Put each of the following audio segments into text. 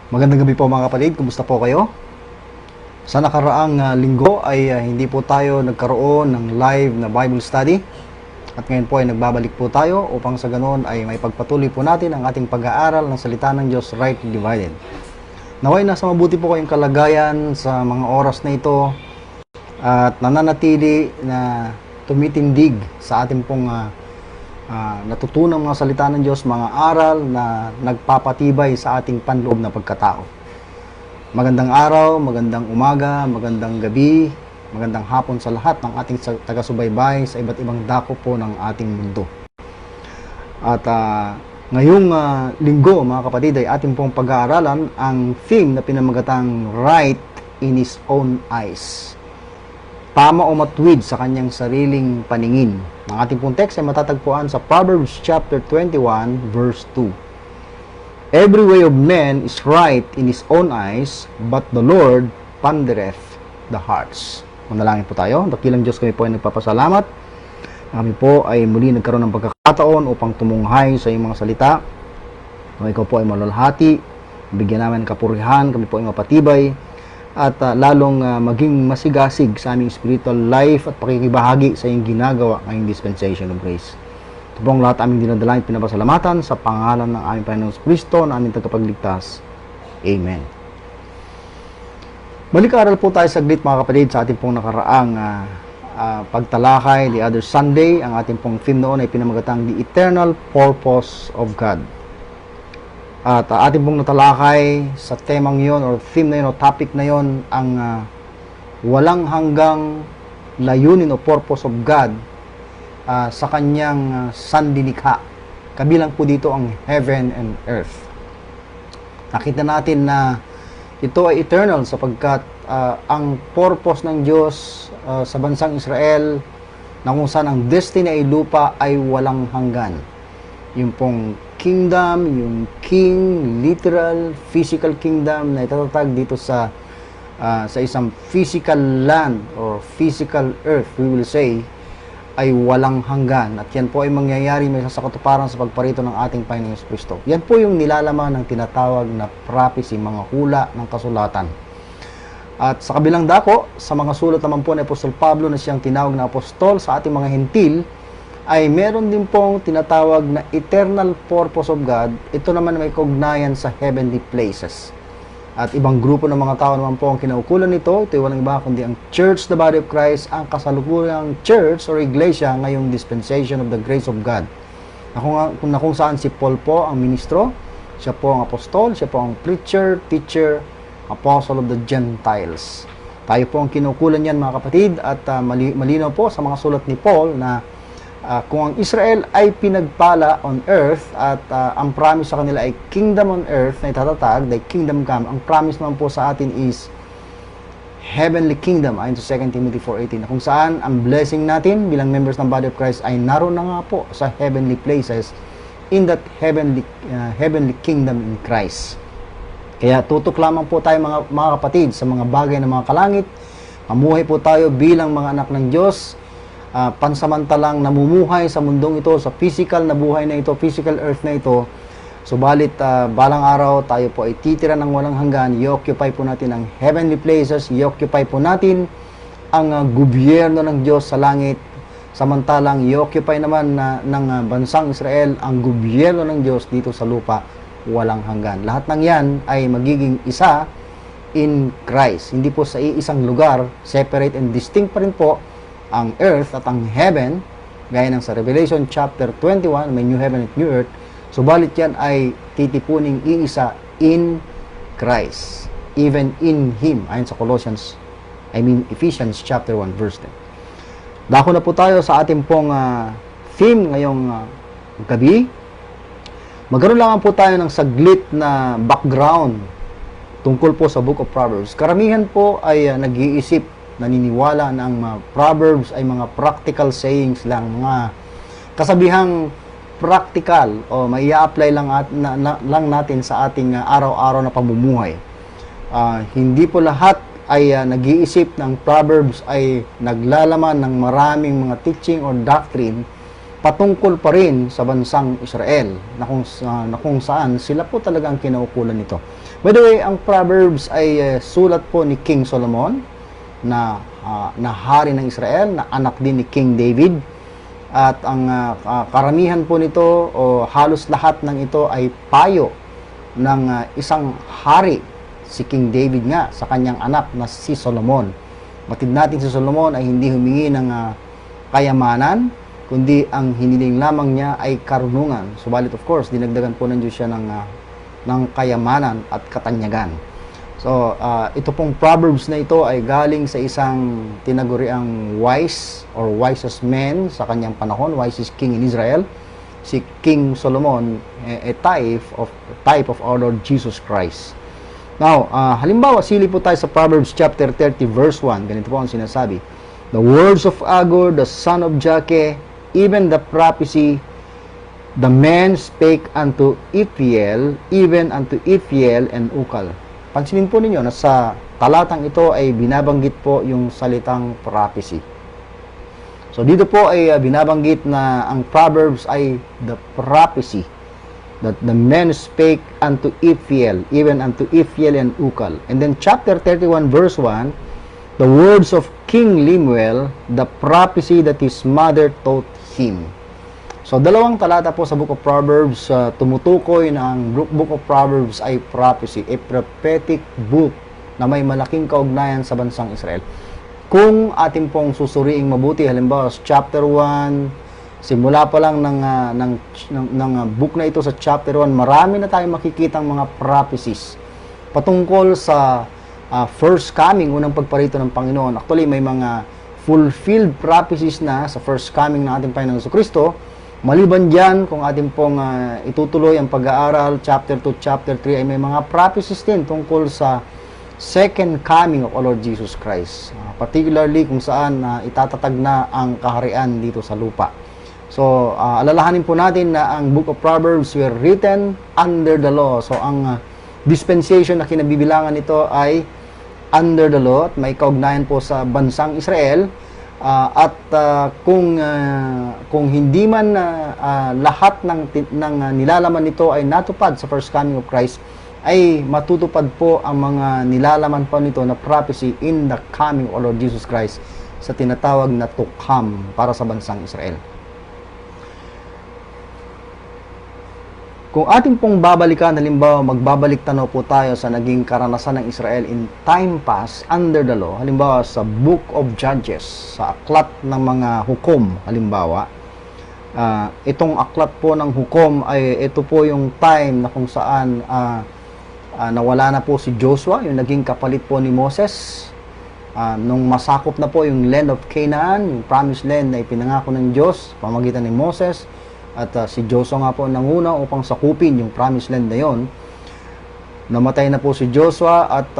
Magandang gabi po mga kapatid, kumusta po kayo? Sa nakaraang linggo ay hindi po tayo nagkaroon ng live na Bible study. At ngayon po ay nagbabalik po tayo upang sa ganoon ay may pagpatuloy po natin ang ating pag-aaral ng salita ng Diyos rightly divided. Naway nasa mabuti po kayong kalagayan sa mga oras na ito at nananatili na tumitindig sa ating pong natutunang mga salita ng Diyos, mga aral na nagpapatibay sa ating panloob na pagkatao. Magandang araw, magandang umaga, magandang gabi, magandang hapon sa lahat ng ating taga-subaybay sa iba't ibang dako po ng ating mundo. At ngayong linggo mga kapatid ay ating pong pag-aaralan ang theme na pinamagatang Right in His Own Eyes. Tama o matuwid sa kanyang sariling paningin. Ang ating pong text ay matatagpuan sa Proverbs chapter 21 verse 2. Every way of man is right in his own eyes, but the Lord pondereth the hearts. Manalangin po tayo. Dakilang Diyos, kami po ay nagpapasalamat. Kami po ay muli nagkaroon ng pagkakataon upang tumunghay sa iyong mga salita. Kung ikaw po ay malalhati, bigyan namin kapurihan, kami po ay mapatibay, at lalong maging masigasig sa aming spiritual life at pakikibahagi sa iyong ginagawa ngayong dispensation of grace. Ito po ang lahat aming dinadalangin at pinapasalamatan sa pangalan ng aming Panginoong Kristo na aming tagapagligtas. Amen. Balik-aral po tayo saglit mga kapatid sa ating pong nakaraang pagtalakay the other Sunday. Ang ating pong theme noon ay pinamagatang The Eternal Purpose of God. At ating pong natalakay sa temang yon or theme na yon o topic na yon ang walang hanggang layunin o purpose of God sa kanyang sandinikha. Kabilang po dito ang heaven and earth. Nakita natin na ito ay eternal sapagkat ang purpose ng Diyos sa bansang Israel na kung saan ang destiny ay lupa ay walang hanggan. Yung pong kingdom, yung king, literal, physical kingdom na itatatag dito sa isang physical land or physical earth, we will say, ay walang hanggan. At yan po ay mangyayari may sa katuparan sa pagparito ng ating Panginoong Kristo. Yan po yung nilalaman ng tinatawag na prophecy, mga hula ng kasulatan. At sa kabilang dako, sa mga sulat naman po ni Apostol Pablo na siyang tinawag na apostol sa ating mga hentil, ay meron din pong tinatawag na eternal purpose of God. Ito naman may kaugnayan sa heavenly places. At ibang grupo ng mga tao naman po ang kinaukulan nito. Ito ay walang iba kundi ang Church, the Body of Christ, ang kasalukuyang church or iglesia ngayong dispensation of the grace of God. Na kung saan si Paul po ang ministro, siya po ang apostol, siya po ang preacher, teacher, apostle of the Gentiles. Tayo po ang kinukulan yan mga kapatid at malinaw po sa mga sulat ni Paul na kung ang Israel ay pinagpala on earth at ang promise sa kanila ay kingdom on earth na itatatag, thy kingdom come, ang promise naman po sa atin is heavenly kingdom ayon sa 2 Timothy 4:18 na kung saan ang blessing natin bilang members ng Body of Christ ay naroon na nga po sa heavenly places in that heavenly kingdom in Christ. Kaya tutok lamang po tayo mga kapatid sa mga bagay ng mga kalangit. Mamuhay po tayo bilang mga anak ng Diyos, pansamantalang namumuhay sa mundong ito, sa physical na buhay na ito, physical earth na ito. Subalit balang araw tayo po ay titira ng walang hanggan. I-occupy po natin ang heavenly places, i-occupy po natin ang gobyerno ng Diyos sa langit. Samantalang i-occupy naman ng bansang Israel ang gobyerno ng Diyos dito sa lupa, walang hanggan. Lahat ng yan ay magiging isa in Christ. Hindi po sa iisang lugar, separate and distinct pa rin po ang earth at ang heaven, gaya ng sa Revelation chapter 21, may new heaven at new earth. Subalit yan ay titipuning iisa in Christ, even in Him, ayon sa Ephesians chapter 1 verse 10. Dako na po tayo sa ating pong theme ngayong gabi. Magkaroon lang po tayo ng saglit na background tungkol po sa Book of Proverbs. Karamihan po ay nag-iisip, naniniwala na ang mga Proverbs ay mga practical sayings lang, mga kasabihang practical o may i-apply lang natin sa ating araw-araw na pamumuhay. Hindi po lahat ay nag-iisip ng Proverbs ay naglalaman ng maraming mga teaching or doctrine patungkol pa rin sa bansang Israel na kung saan sila po talaga ang kinaukulan nito. By the way, ang Proverbs ay sulat po ni King Solomon na hari ng Israel, na anak din ni King David. At ang karamihan po nito o halos lahat ng ito ay payo ng isang hari, si King David nga, sa kanyang anak na si Solomon. Batid natin si Solomon ay hindi humingi ng kayamanan, kundi ang hiniling lamang niya ay karunungan. Subalit of course, dinagdagan po ng Diyos siya ng kayamanan at katanyagan. So, ito pong Proverbs na ito ay galing sa isang tinaguriang wise or wisest man sa kanyang panahon, wisest king in Israel, si King Solomon, a type of our Lord Jesus Christ. Now, halimbawa, sili po tayo sa Proverbs chapter 30 verse 1. Ganito po ang sinasabi. The words of Agur, the son of Jakeh, even the prophecy, the man spake unto Ithiel, even unto Ithiel and Ukal. Pansinin po ninyo na sa talatang ito ay binabanggit po yung salitang prophecy. So dito po ay binabanggit na ang Proverbs ay the prophecy that the men spake unto Ithiel, even unto Ithiel and Ukal. And then chapter 31 verse 1, the words of King Lemuel, the prophecy that his mother taught him. So, dalawang talata po sa Book of Proverbs, tumutukoy na ang Book of Proverbs ay prophecy, a prophetic book na may malaking kaugnayan sa bansang Israel. Kung ating pong susuriing mabuti, halimbawa, chapter 1, simula pa lang ng book na ito sa chapter 1, marami na tayong makikitang mga prophecies patungkol sa first coming, unang pagparito ng Panginoon. Actually, may mga fulfilled prophecies na sa first coming ng ating Panginoon Jesucristo. Maliban dyan, kung ating pong itutuloy ang pag-aaral, chapter 2, chapter 3, ay may mga prophecies din tungkol sa second coming of our Lord Jesus Christ. Particularly kung saan itatatag na ang kaharian dito sa lupa. So, alalahanin po natin na ang Book of Proverbs were written under the law. So, ang dispensation na kinabibilangan nito ay under the law at may kaugnayan po sa bansang Israel. Kung hindi man lahat ng nilalaman nito ay natupad sa first coming of Christ, ay matutupad po ang mga nilalaman pa nito na prophecy in the coming of Lord Jesus Christ sa tinatawag na to come para sa bansang Israel. Kung ating pong babalikan, halimbawa magbabalik tanaw po tayo sa naging karanasan ng Israel in time past under the law, halimbawa sa Book of Judges, sa aklat ng mga hukom, halimbawa, itong aklat po ng hukom ay ito po yung time na kung saan nawala na po si Joshua, yung naging kapalit po ni Moses, nung masakop na po yung land of Canaan, yung promised land na ipinangako ng Diyos, pamagitan ni Moses, at si Joshua nga po nanguna upang sakupin yung promised land na yon. Namatay na po si Joshua at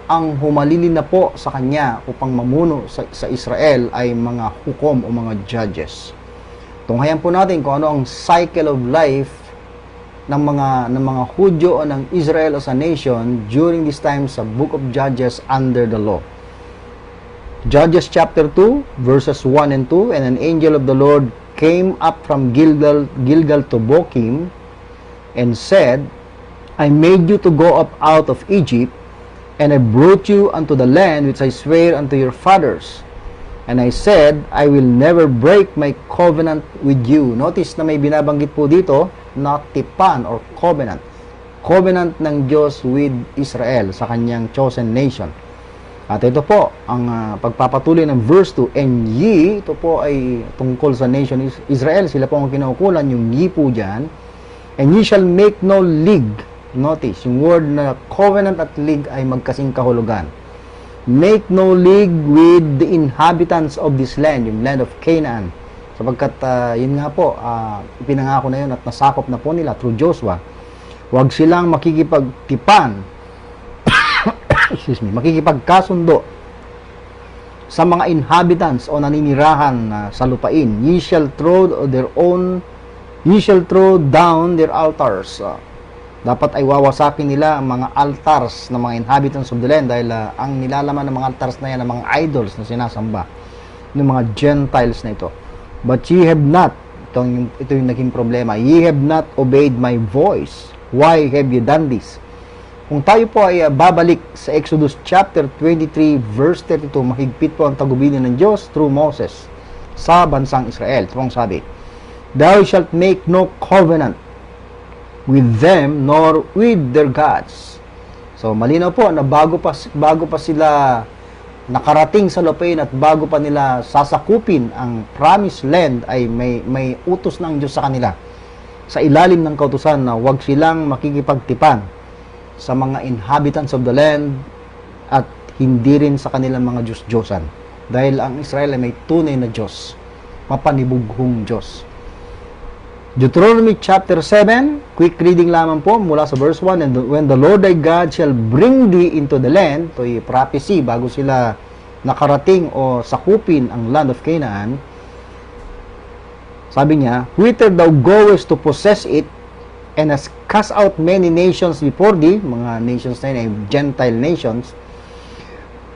ang humalili na po sa kanya upang mamuno sa Israel ay mga hukom o mga judges. Tunghayan po natin kung ano ang cycle of life ng mga Hudyo o ng Israel as a nation during this time sa Book of Judges under the law. Judges chapter 2 verses 1 and 2, and an angel of the Lord came up from Gilgal to Bochim and said, I made you to go up out of Egypt, and I brought you unto the land which I swear unto your fathers. And I said, I will never break my covenant with you. Notice na may binabanggit po dito na tipan or covenant. Covenant ng Diyos with Israel sa kanyang chosen nation. At ito po, ang pagpapatuloy ng verse 2, and ye, ito po ay tungkol sa nation Israel, sila po ang kinukulan, yung ye po dyan, and ye shall make no league. Notice, yung word na covenant at league ay magkasing kahulugan. Make no league with the inhabitants of this land, yung land of Canaan. Sapagkat, yun nga po, ipinangako na yun at nasakop na po nila through Joshua. Huwag silang makikipagtipan, makikipagkasundo sa mga inhabitants o naninirahan sa lupain. Ye shall throw down their altars. Dapat ay wawasakin nila ang mga altars ng mga inhabitants of the land dahil ang nilalaman ng mga altars na yan, ng mga idols na sinasamba ng mga Gentiles na ito. But ye have not, ito yung naging problema, ye have not obeyed my voice. Why have you done this? Kung tayo po ay babalik sa Exodus chapter 23 verse 32, mahigpit po ang tagubilin ng Diyos through Moses sa bansang Israel. Ito ang sabi, "Thou shalt make no covenant with them nor with their gods." So malinaw po na bago pa sila nakarating sa lupain at bago pa nila sasakupin ang promised land, ay may utos ng Diyos sa kanila sa ilalim ng kautusan na huwag silang makikipagtipan sa mga inhabitants of the land at hindi rin sa kanilang mga Diyos-Diyosan. Dahil ang Israel ay may tunay na Diyos, mapanibughong Diyos. Deuteronomy chapter 7, quick reading lamang po mula sa verse 1, "And when the Lord thy God shall bring thee into the land," ito ay prophecy bago sila nakarating o sakupin ang land of Canaan. Sabi niya, "Whither thou goest to possess it, and has cast out many nations before thee," mga nations na yun ay Gentile nations,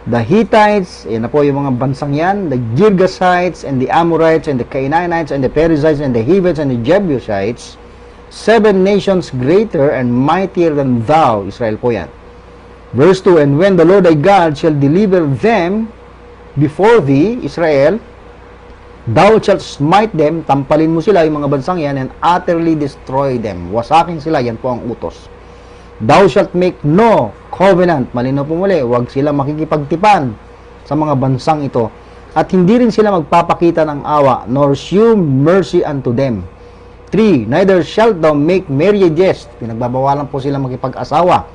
"the Hittites," yan na po yung mga bansang yan, "the Girgashites, and the Amorites, and the Canaanites, and the Perizzites, and the Hivites, and the Jebusites, 7 nations greater and mightier than thou," Israel po yan. Verse 2, "And when the Lord thy God shall deliver them before thee," Israel, "thou shalt smite them," tampalin mo sila, yung mga bansang yan, "and utterly destroy them." Wasakin sila, yan po ang utos. "Thou shalt make no covenant," malinaw po muli, huwag sila makikipagtipan sa mga bansang ito, "at hindi rin sila magpapakita ng awa, nor shew mercy unto them." 3, "Neither shalt thou make marriages," pinagbabawalan po sila makipag-asawa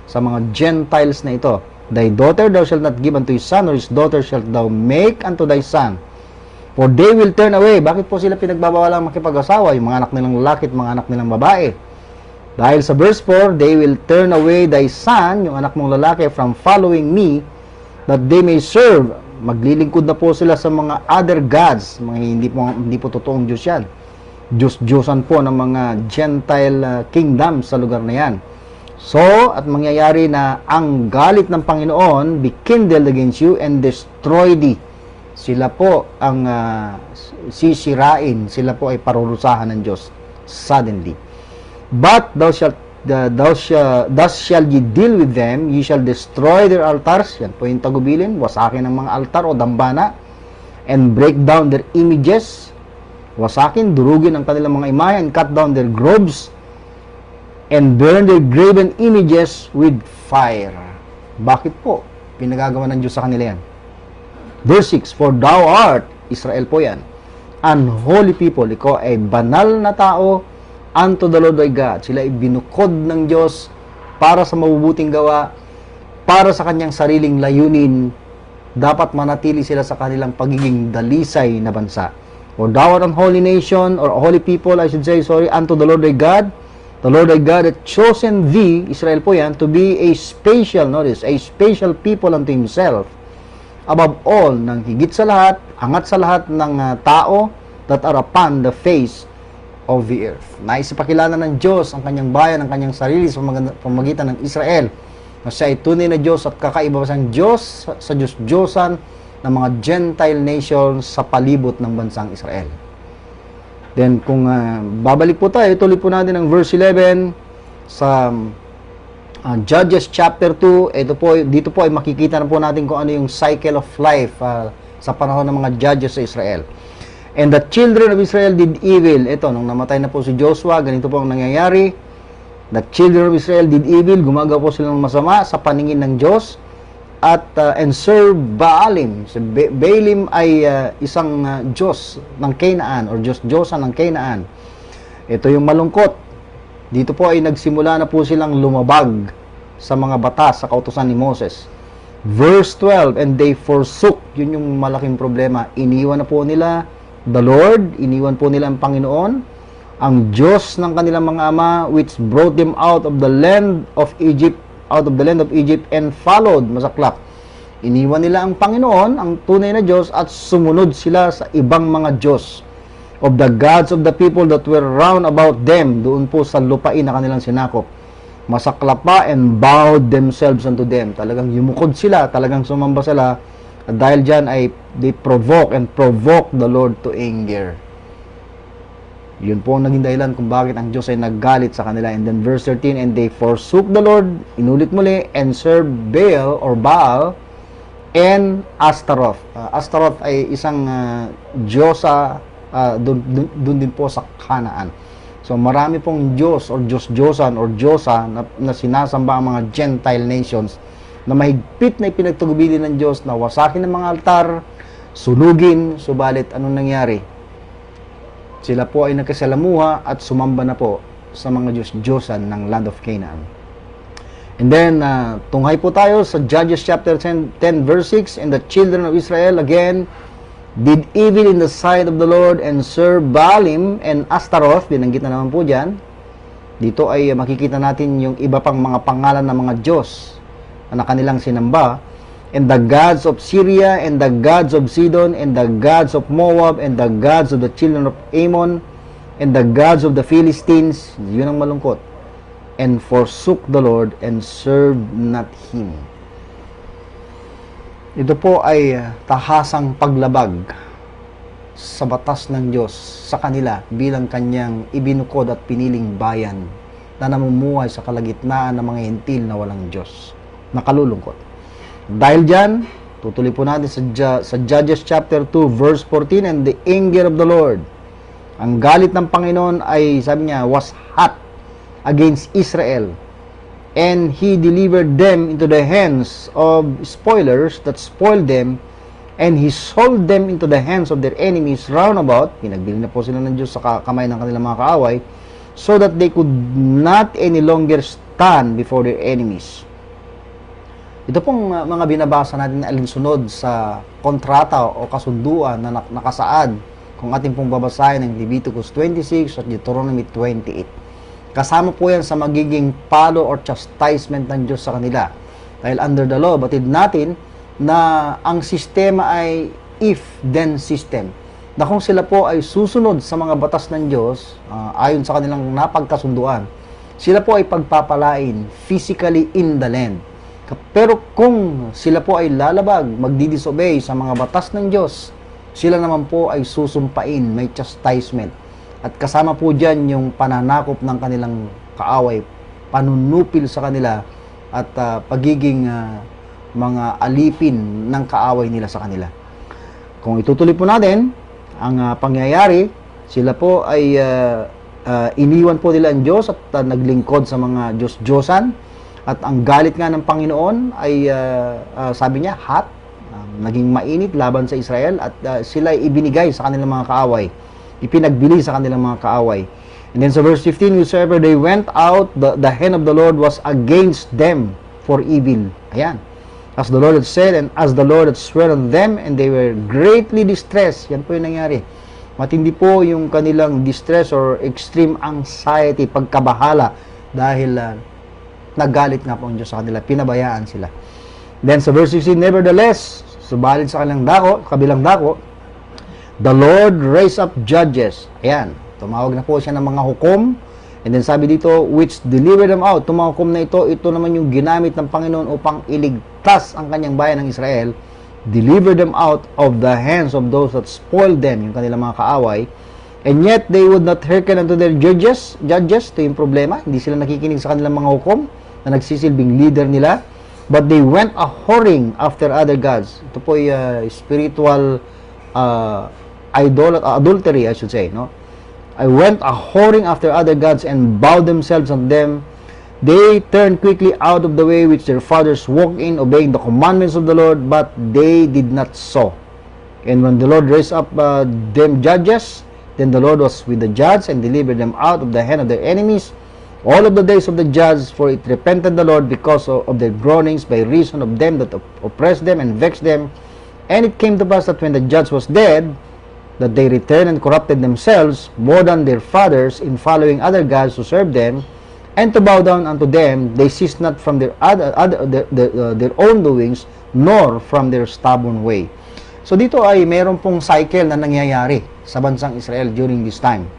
sa mga Gentiles na ito. "Thy daughter thou shalt not give unto his son, or his daughter shalt thou make unto thy son. For they will turn away." Bakit po sila pinagbabawalang makipag-asawa? Yung mga anak nilang lalaki at mga anak nilang babae. Dahil sa verse 4, "They will turn away thy son," yung anak mong lalaki, "from following me, that they may serve." Maglilingkod na po sila sa mga other gods. Mga hindi po totoong Diyos yan. Diyos-Diyosan po ng mga Gentile kingdoms sa lugar na yan. So, at mangyayari na ang galit ng Panginoon be kindled against you and destroy thee. Sila po ang sisirain, sila po ay parurusahan ng Diyos suddenly. "But thus shall ye deal with them, ye shall destroy their altars," yan po yung tagubilin, wasakin ang mga altar o dambana, "and break down their images," wasakin, durugin ang kanilang mga imahe, "and cut down their groves, and burn their graven images with fire." Bakit po pinagagawa ng Diyos sa kanila yan? Verse 6, "For thou art," Israel po yan, "an holy people," ikaw ay banal na tao, "unto the Lord thy God." Sila ay binukod ng Diyos para sa mabubuting gawa, para sa kanyang sariling layunin. Dapat manatili sila sa kanilang pagiging dalisay na bansa. "For thou art an holy nation," or holy people, I should say, "unto the Lord thy God. The Lord thy God hath chosen thee," Israel po yan, "to be a special," notice, "a special people unto himself, above all," ng higit sa lahat, angat sa lahat ng tao, "that are upon the face of the earth." Nais ipakilala ng Diyos ang kanyang bayan, ang kanyang sarili sa pamamagitan ng Israel, na siya ay tunay na Diyos at kakaiba sa Diyos, sa Diyos-Diyosan ng mga Gentile nations sa palibot ng bansang Israel. Then, kung babalik po tayo, tuloy po natin ang verse 11 sa Judges chapter 2. Dito po ay makikita na po natin kung ano yung cycle of life sa panahon ng mga judges sa Israel. "And the children of Israel did evil." Ito, nung namatay na po si Joshua, ganito po ang nangyayari. "The children of Israel did evil," gumagawa po sila ng masama sa paningin ng Diyos, and serve Baalim. Si Baalim ay isang Diyos ng Canaan, or Diyos-Diyosan ng Canaan. Ito yung malungkot. Dito po ay nagsimula na po silang lumabag sa mga batas sa kautusan ni Moses. Verse 12, "And they forsook," yun yung malaking problema. Iniwan na po nila the Lord, iniwan po nila ang Panginoon, ang Diyos ng kanilang mga ama, "which brought them out of the land of Egypt," "and followed," masaklap. Iniwan nila ang Panginoon, ang tunay na Diyos, at sumunod sila sa ibang mga Diyos, "of the gods of the people that were round about them," doon po sa lupain na kanilang sinakop. Masaklap pa, "and bowed themselves unto them." Talagang yumukod sila, talagang sumamba sila, at dahil dyan ay they provoke the Lord to anger. Yun po ang naging dahilan kung bakit ang Diyos ay naggalit sa kanila. And then verse 13, and they forsook the Lord, inulit muli, and served Baal or Baal and Astaroth. Astaroth ay isang diyosa dun din po sa Kanaan. So marami pong Diyos or Diyos-Diyosan or Diyosa na sinasamba ang mga Gentile nations na mahigpit na ipinagtagubili ng Diyos na wasakin ng mga altar, sunugin, subalit anong nangyari? Sila po ay nagkasalamuha at sumamba na po sa mga Diyos-Diyosan ng land of Canaan. And then, tunghay po tayo sa Judges chapter 10 verse 6, and the children of Israel again did evil in the sight of the Lord and served Baalim and Astaroth. Binanggit na naman po dyan. Dito ay makikita natin yung iba pang mga pangalan ng mga Diyos na kanilang sinamba. And the gods of Syria, and the gods of Sidon, and the gods of Moab, and the gods of the children of Ammon, and the gods of the Philistines. Yun ang malungkot. And forsook the Lord, and served not Him. Ito po ay tahasang paglabag sa batas ng Diyos sa kanila bilang Kanyang ibinukod at piniling bayan na namumuhay sa kalagitnaan ng mga hentil na walang Diyos. Nakalulungkot. Dahil dyan, tutuloy po natin sa Judges chapter 2 verse 14, and the anger of the Lord, ang galit ng Panginoon ay, sabi niya, was hot against Israel, and He delivered them into the hands of spoilers that spoiled them, and He sold them into the hands of their enemies round about. Pinagbili na po sila ng Diyos sa kamay ng kanilang mga kaaway, so that they could not any longer stand before their enemies. Ito pong mga binabasa natin na alinsunod sa kontrata o kasunduan na nakasaad kung ating pong babasahin ng Leviticus 26 at Deuteronomy 28. Kasama po yan sa magiging palo or chastisement ng Diyos sa kanila. Dahil under the law, batid natin na ang sistema ay if-then system. Na kung sila po ay susunod sa mga batas ng Diyos, ayon sa kanilang napagkasunduan, sila po ay pagpapalain physically in the land. Pero kung sila po ay lalabag, magdidisobey sa mga batas ng Diyos, sila naman po ay susumpain, may chastisement. At kasama po dyan yung pananakop ng kanilang kaaway, panunupil sa kanila, at pagiging mga alipin ng kaaway nila sa kanila. Kung itutuloy po natin, ang pangyayari, sila po ay iniwan po nila ang Diyos at naglingkod sa mga Diyos-Diyosan. At ang galit nga ng Panginoon ay sabi niya, hot, naging mainit laban sa Israel, at sila ay ibinigay sa kanilang mga kaaway. Ipinagbili sa kanilang mga kaaway. And then sa verse 15, whosoever they went out, the hand of the Lord was against them for evil. Ayan. As the Lord had said, and as the Lord had sworn on them, and they were greatly distressed. Yan po yung nangyari. Matindi po yung kanilang distress or extreme anxiety, pagkabahala, dahil nagalit nga po ang Diyos sa kanila, pinabayaan sila. Then sa verse 16, nevertheless, subalit sa kabilang dako, the Lord raised up judges. Ayan, tumawag na po siya ng mga hukom. And then sabi dito, which delivered them out. Itong mga hukom na ito naman yung ginamit ng Panginoon upang iligtas ang kanyang bayan ng Israel. Deliver them out of the hands of those that spoiled them, yung kanilang mga kaaway. And yet, they would not hearken unto their judges. Ito yung problema. Hindi sila nakikinig sa kanilang mga hukom na nagsisilbing leader nila. But they went a-whoring after other gods. Ito po yung spiritual adultery, I should say. No? I went a-whoring after other gods and bowed themselves on them. They turned quickly out of the way which their fathers walked in, obeying the commandments of the Lord, but they did not so. And when the Lord raised up them judges, then the Lord was with the judge and delivered them out of the hand of their enemies all of the days of the judge, for it repented the Lord because of their groanings by reason of them that oppressed them and vexed them. And it came to pass that when the judge was dead, that they returned and corrupted themselves more than their fathers in following other gods to serve them, and to bow down unto them. They ceased not from their own doings, nor from their stubborn way. So dito ay mayroon pong cycle na nangyayari sa bansang Israel during this time.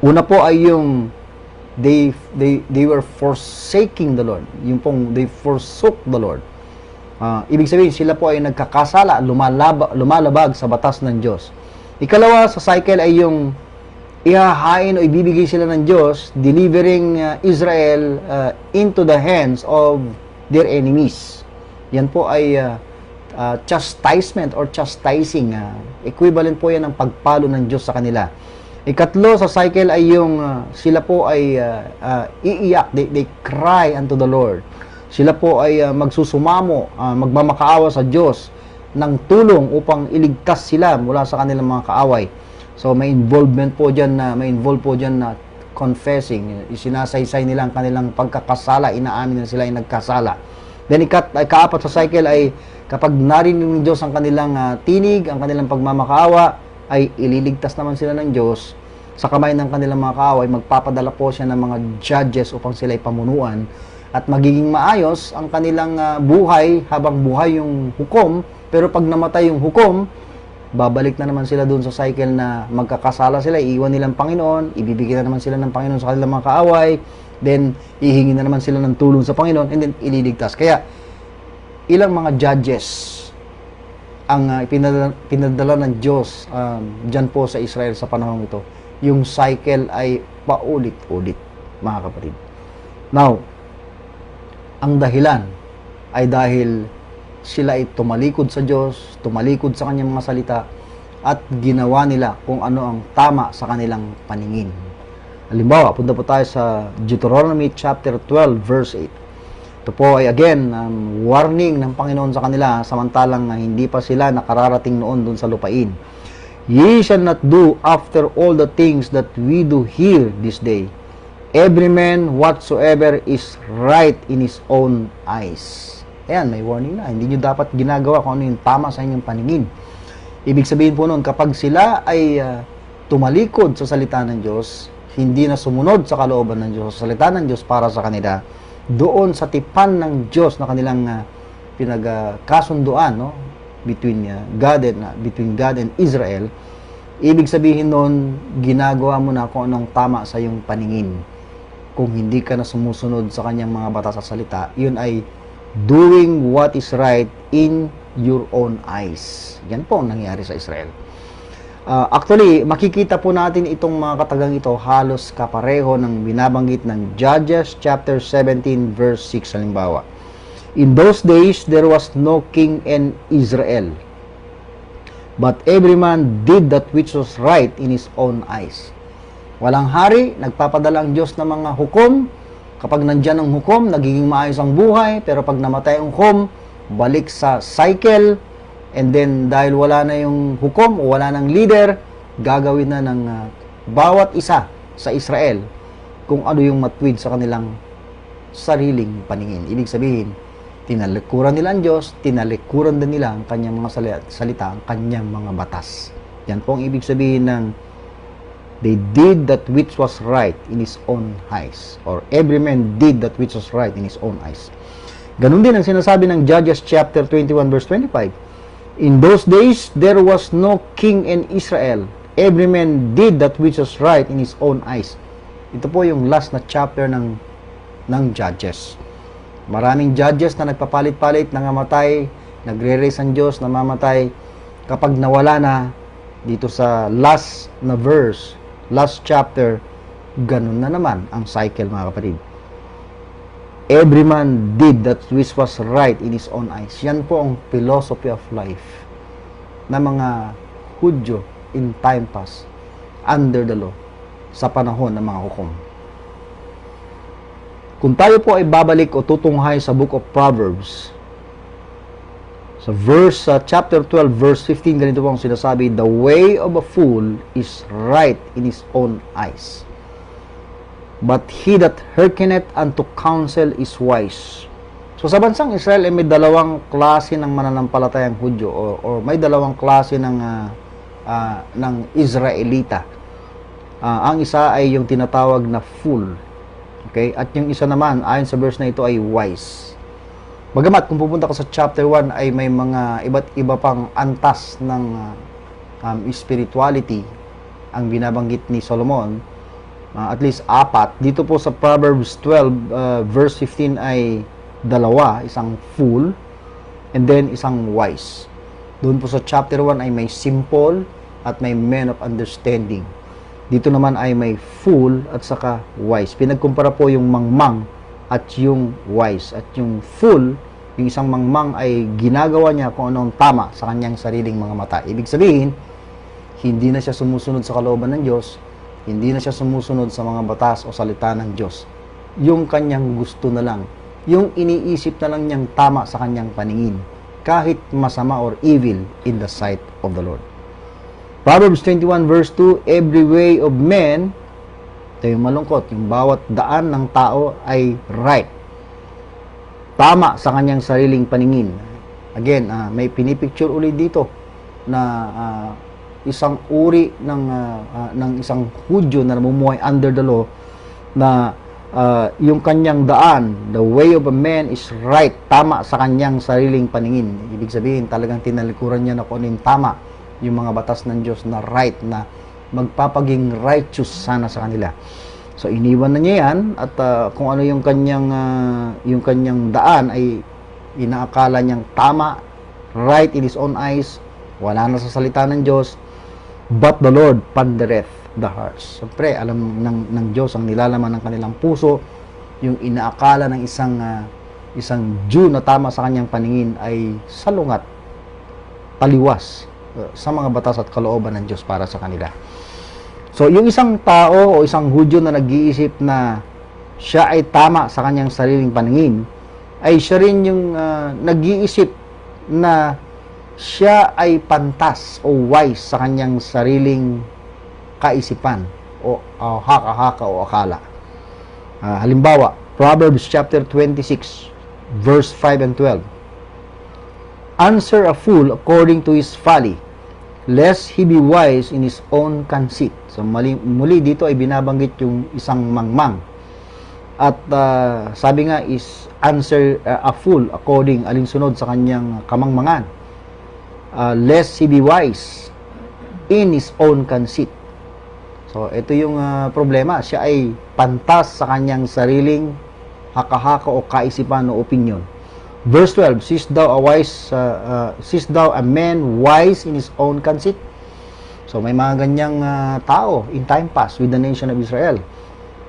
Una po ay yung they were forsaking the Lord. Yung pong they forsook the Lord. Ibig sabihin, sila po ay nagkakasala, lumalabag sa batas ng Diyos. Ikalawa sa cycle ay yung ihahain o ibibigay sila ng Diyos, delivering Israel into the hands of their enemies. Yan po ay chastisement or chastising. Equivalent po yan ng pagpalo ng Diyos sa kanila. Ikatlo sa cycle ay yung sila po ay iiyak, they cry unto the Lord. Sila po ay magsusumamo, magmamakaawa sa Diyos ng tulong upang iligtas sila mula sa kanilang mga kaaway. So may involvement po diyan na confessing, isinasaysay nila ang kanilang pagkakasala, inaamin na sila ay nagkasala. Then kaapat sa cycle ay kapag narinig ng Diyos ang kanilang tinig, ang kanilang pagmamakaawa, ay ililigtas naman sila ng Diyos sa kamay ng kanilang mga kaaway. Magpapadala po siya ng mga judges upang sila ay pamunuan at magiging maayos ang kanilang buhay habang buhay yung hukom. Pero pag namatay yung hukom, babalik na naman sila doon sa cycle na magkakasala sila, iiwan nilang Panginoon, ibibigyan na naman sila ng Panginoon sa kanilang mga kaaway, then ihingi na naman sila ng tulong sa Panginoon, and then ililigtas. Kaya, ilang mga judges ang pinadala ng Diyos dyan po sa Israel sa panahon ito. Yung cycle ay paulit-ulit, mga kapatid. Now, ang dahilan ay dahil sila ay tumalikod sa Diyos, tumalikod sa kanyang mga salita, at ginawa nila kung ano ang tama sa kanilang paningin. Halimbawa, punta po tayo sa Deuteronomy chapter 12, verse 8. Ito po ay again, warning ng Panginoon sa kanila, samantalang hindi pa sila nakararating noon dun sa lupain. Ye shall not do after all the things that we do here this day. Every man whatsoever is right in his own eyes. Ayan, may warning na. Hindi nyo dapat ginagawa kung ano yung tama sa inyong paningin. Ibig sabihin po noon, kapag sila ay tumalikod sa salita ng Diyos, hindi na sumunod sa kalooban ng Diyos, sa salita ng Diyos para sa kanila, doon sa tipan ng Diyos na kanilang pinagkasunduan, no? between God and Israel, ibig sabihin noon, ginagawa mo na kung anong tama sa iyong paningin. Kung hindi ka na sumusunod sa kanyang mga batas at salita, yun ay doing what is right in your own eyes. Yan po ang nangyari sa Israel. Actually, makikita po natin itong mga katagang ito halos kapareho ng binabanggit ng Judges chapter 17 verse 6 halimbawa. In those days, there was no king in Israel, but every man did that which was right in his own eyes. Walang hari, nagpapadala ang Diyos ng mga hukom. Kapag nandyan ang hukom, nagiging maayos ang buhay. Pero pag namatay ang hukom, balik sa cycle. And then, dahil wala na yung hukom o wala ng leader, gagawin na ng bawat isa sa Israel kung ano yung matwid sa kanilang sariling paningin. Ibig sabihin, tinalikuran nila ang Diyos, tinalikuran din nila ang kanyang mga salita, ang kanyang mga batas. Yan po ang ibig sabihin ng they did that which was right in his own eyes. Or every man did that which was right in his own eyes. Ganun din ang sinasabi ng Judges chapter 21 verse 25. In those days, there was no king in Israel. Every man did that which was right in his own eyes. Ito po yung last na chapter ng Judges. Maraming judges na nagpapalit-palit, nangamatay, nagre-raise ang Diyos, namamatay. Kapag nawala na, dito sa last na verse, last chapter, ganun na naman ang cycle, mga kapatid. Every man did that which was right in his own eyes. Yan po ang philosophy of life na mga Hudyo in time past, under the law, sa panahon ng mga hukom. Kung tayo po ay babalik o tutunghay sa Book of Proverbs, sa chapter 12, verse 15, ganito po ang sinasabi, the way of a fool is right in his own eyes, but he that hearkeneth unto counsel is wise. So sa bansang Israel ay may dalawang klase ng mananampalatayang Hudyo or may dalawang klase ng Israelita. Ang isa ay yung tinatawag na fool. Okay? At yung isa naman, ayon sa verse na ito, ay wise. Bagamat kung pupunta ka sa chapter 1 ay may mga iba't iba pang antas ng spirituality ang binabanggit ni Solomon, at least 4. Dito po sa Proverbs 12 verse 15 ay dalawa, isang fool and then isang wise. Doon po sa chapter 1 ay may simple at may men of understanding. Dito naman ay may fool at saka wise. Pinagkumpara po yung mangmang at yung wise. At yung fool, yung isang mangmang ay ginagawa niya kung anong tama sa kanyang sariling mga mata. Ibig sabihin, hindi na siya sumusunod sa kalooban ng Diyos, hindi na siya sumusunod sa mga batas o salita ng Diyos. Yung kanyang gusto na lang, yung iniisip na lang niyang tama sa kanyang paningin, kahit masama or evil in the sight of the Lord. Proverbs 21 verse 2, every way of men, ito yung malungkot, yung bawat daan ng tao ay right. Tama sa kanyang sariling paningin. Again, may pinipicture ulit dito na isang uri ng isang Hudyo na namumuhay under the law, na yung kanyang daan, the way of a man is right, tama sa kanyang sariling paningin. Ibig sabihin, talagang tinalikuran niya na kung ano yung tama, yung mga batas ng Diyos na right, na magpapaging righteous sana sa kanila. So iniwan na niya yan, at kung ano yung kanyang daan ay inaakala niyang tama, right in his own eyes, wala na sa salita ng Diyos. But the Lord pondereth the hearts. Siyempre, alam ng Diyos ang nilalaman ng kanilang puso. Yung inaakala ng isang Jew na tama sa kanyang paningin ay salungat, taliwas sa mga batas at kalooban ng Diyos para sa kanila. So, yung isang tao o isang Hudyo na nag-iisip na siya ay tama sa kanyang sariling paningin, ay siya rin yung nag-iisip na siya ay pantas o wise sa kanyang sariling kaisipan o haka-haka o akala. Halimbawa, Proverbs chapter 26, verse 5 and 12. Answer a fool according to his folly, lest he be wise in his own conceit. So muli dito ay binabanggit yung isang mangmang. At sabi nga is answer a fool according, alinsunod sa kanyang kamangmangan. Lest he be wise in his own conceit. So ito yung problema. Siya ay pantas sa kanyang sariling haka-haka o kaisipan o opinion. Verse 12, seest thou a man wise in his own conceit? So may mga ganyang tao in time past with the nation of Israel.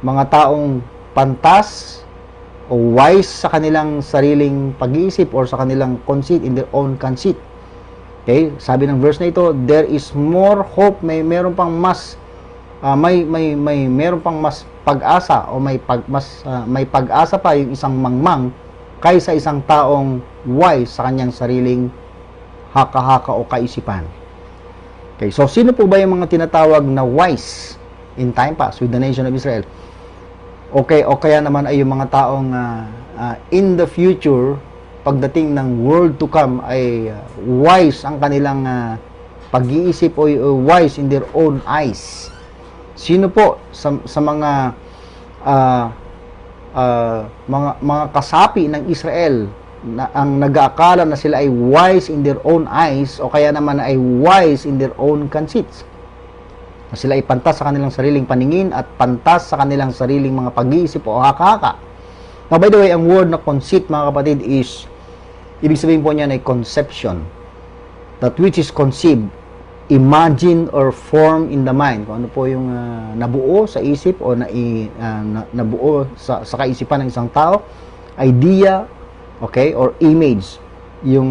Mga taong pantas o wise sa kanilang sariling pag-iisip or sa kanilang conceit, in their own conceit. Okay, sabi ng verse na ito, there is more hope, meron pang mas meron pang mas pag-asa o may pag-asa pa yung isang mangmang kaysa isang taong wise sa kanyang sariling haka-haka o kaisipan. Okay, so sino po ba yung mga tinatawag na wise in time past with the nation of Israel? Okay, o kaya naman ay yung mga taong in the future, pagdating ng world to come, ay wise ang kanilang pag-iisip o wise in their own eyes. Sino po sa mga mga kasapi ng Israel na ang nag-aakala na sila ay wise in their own eyes o kaya naman ay wise in their own conceits? Na sila ay pantas sa kanilang sariling paningin at pantas sa kanilang sariling mga pag-iisip o haka-haka. Now, by the way, ang word na conceit, mga kapatid, is, ibig sabihin po niyan ay conception. That which is conceived, imagine or form in the mind. Kung ano po yung nabuo sa isip o nabuo sa kaisipan ng isang tao, idea, okay, or image. Yung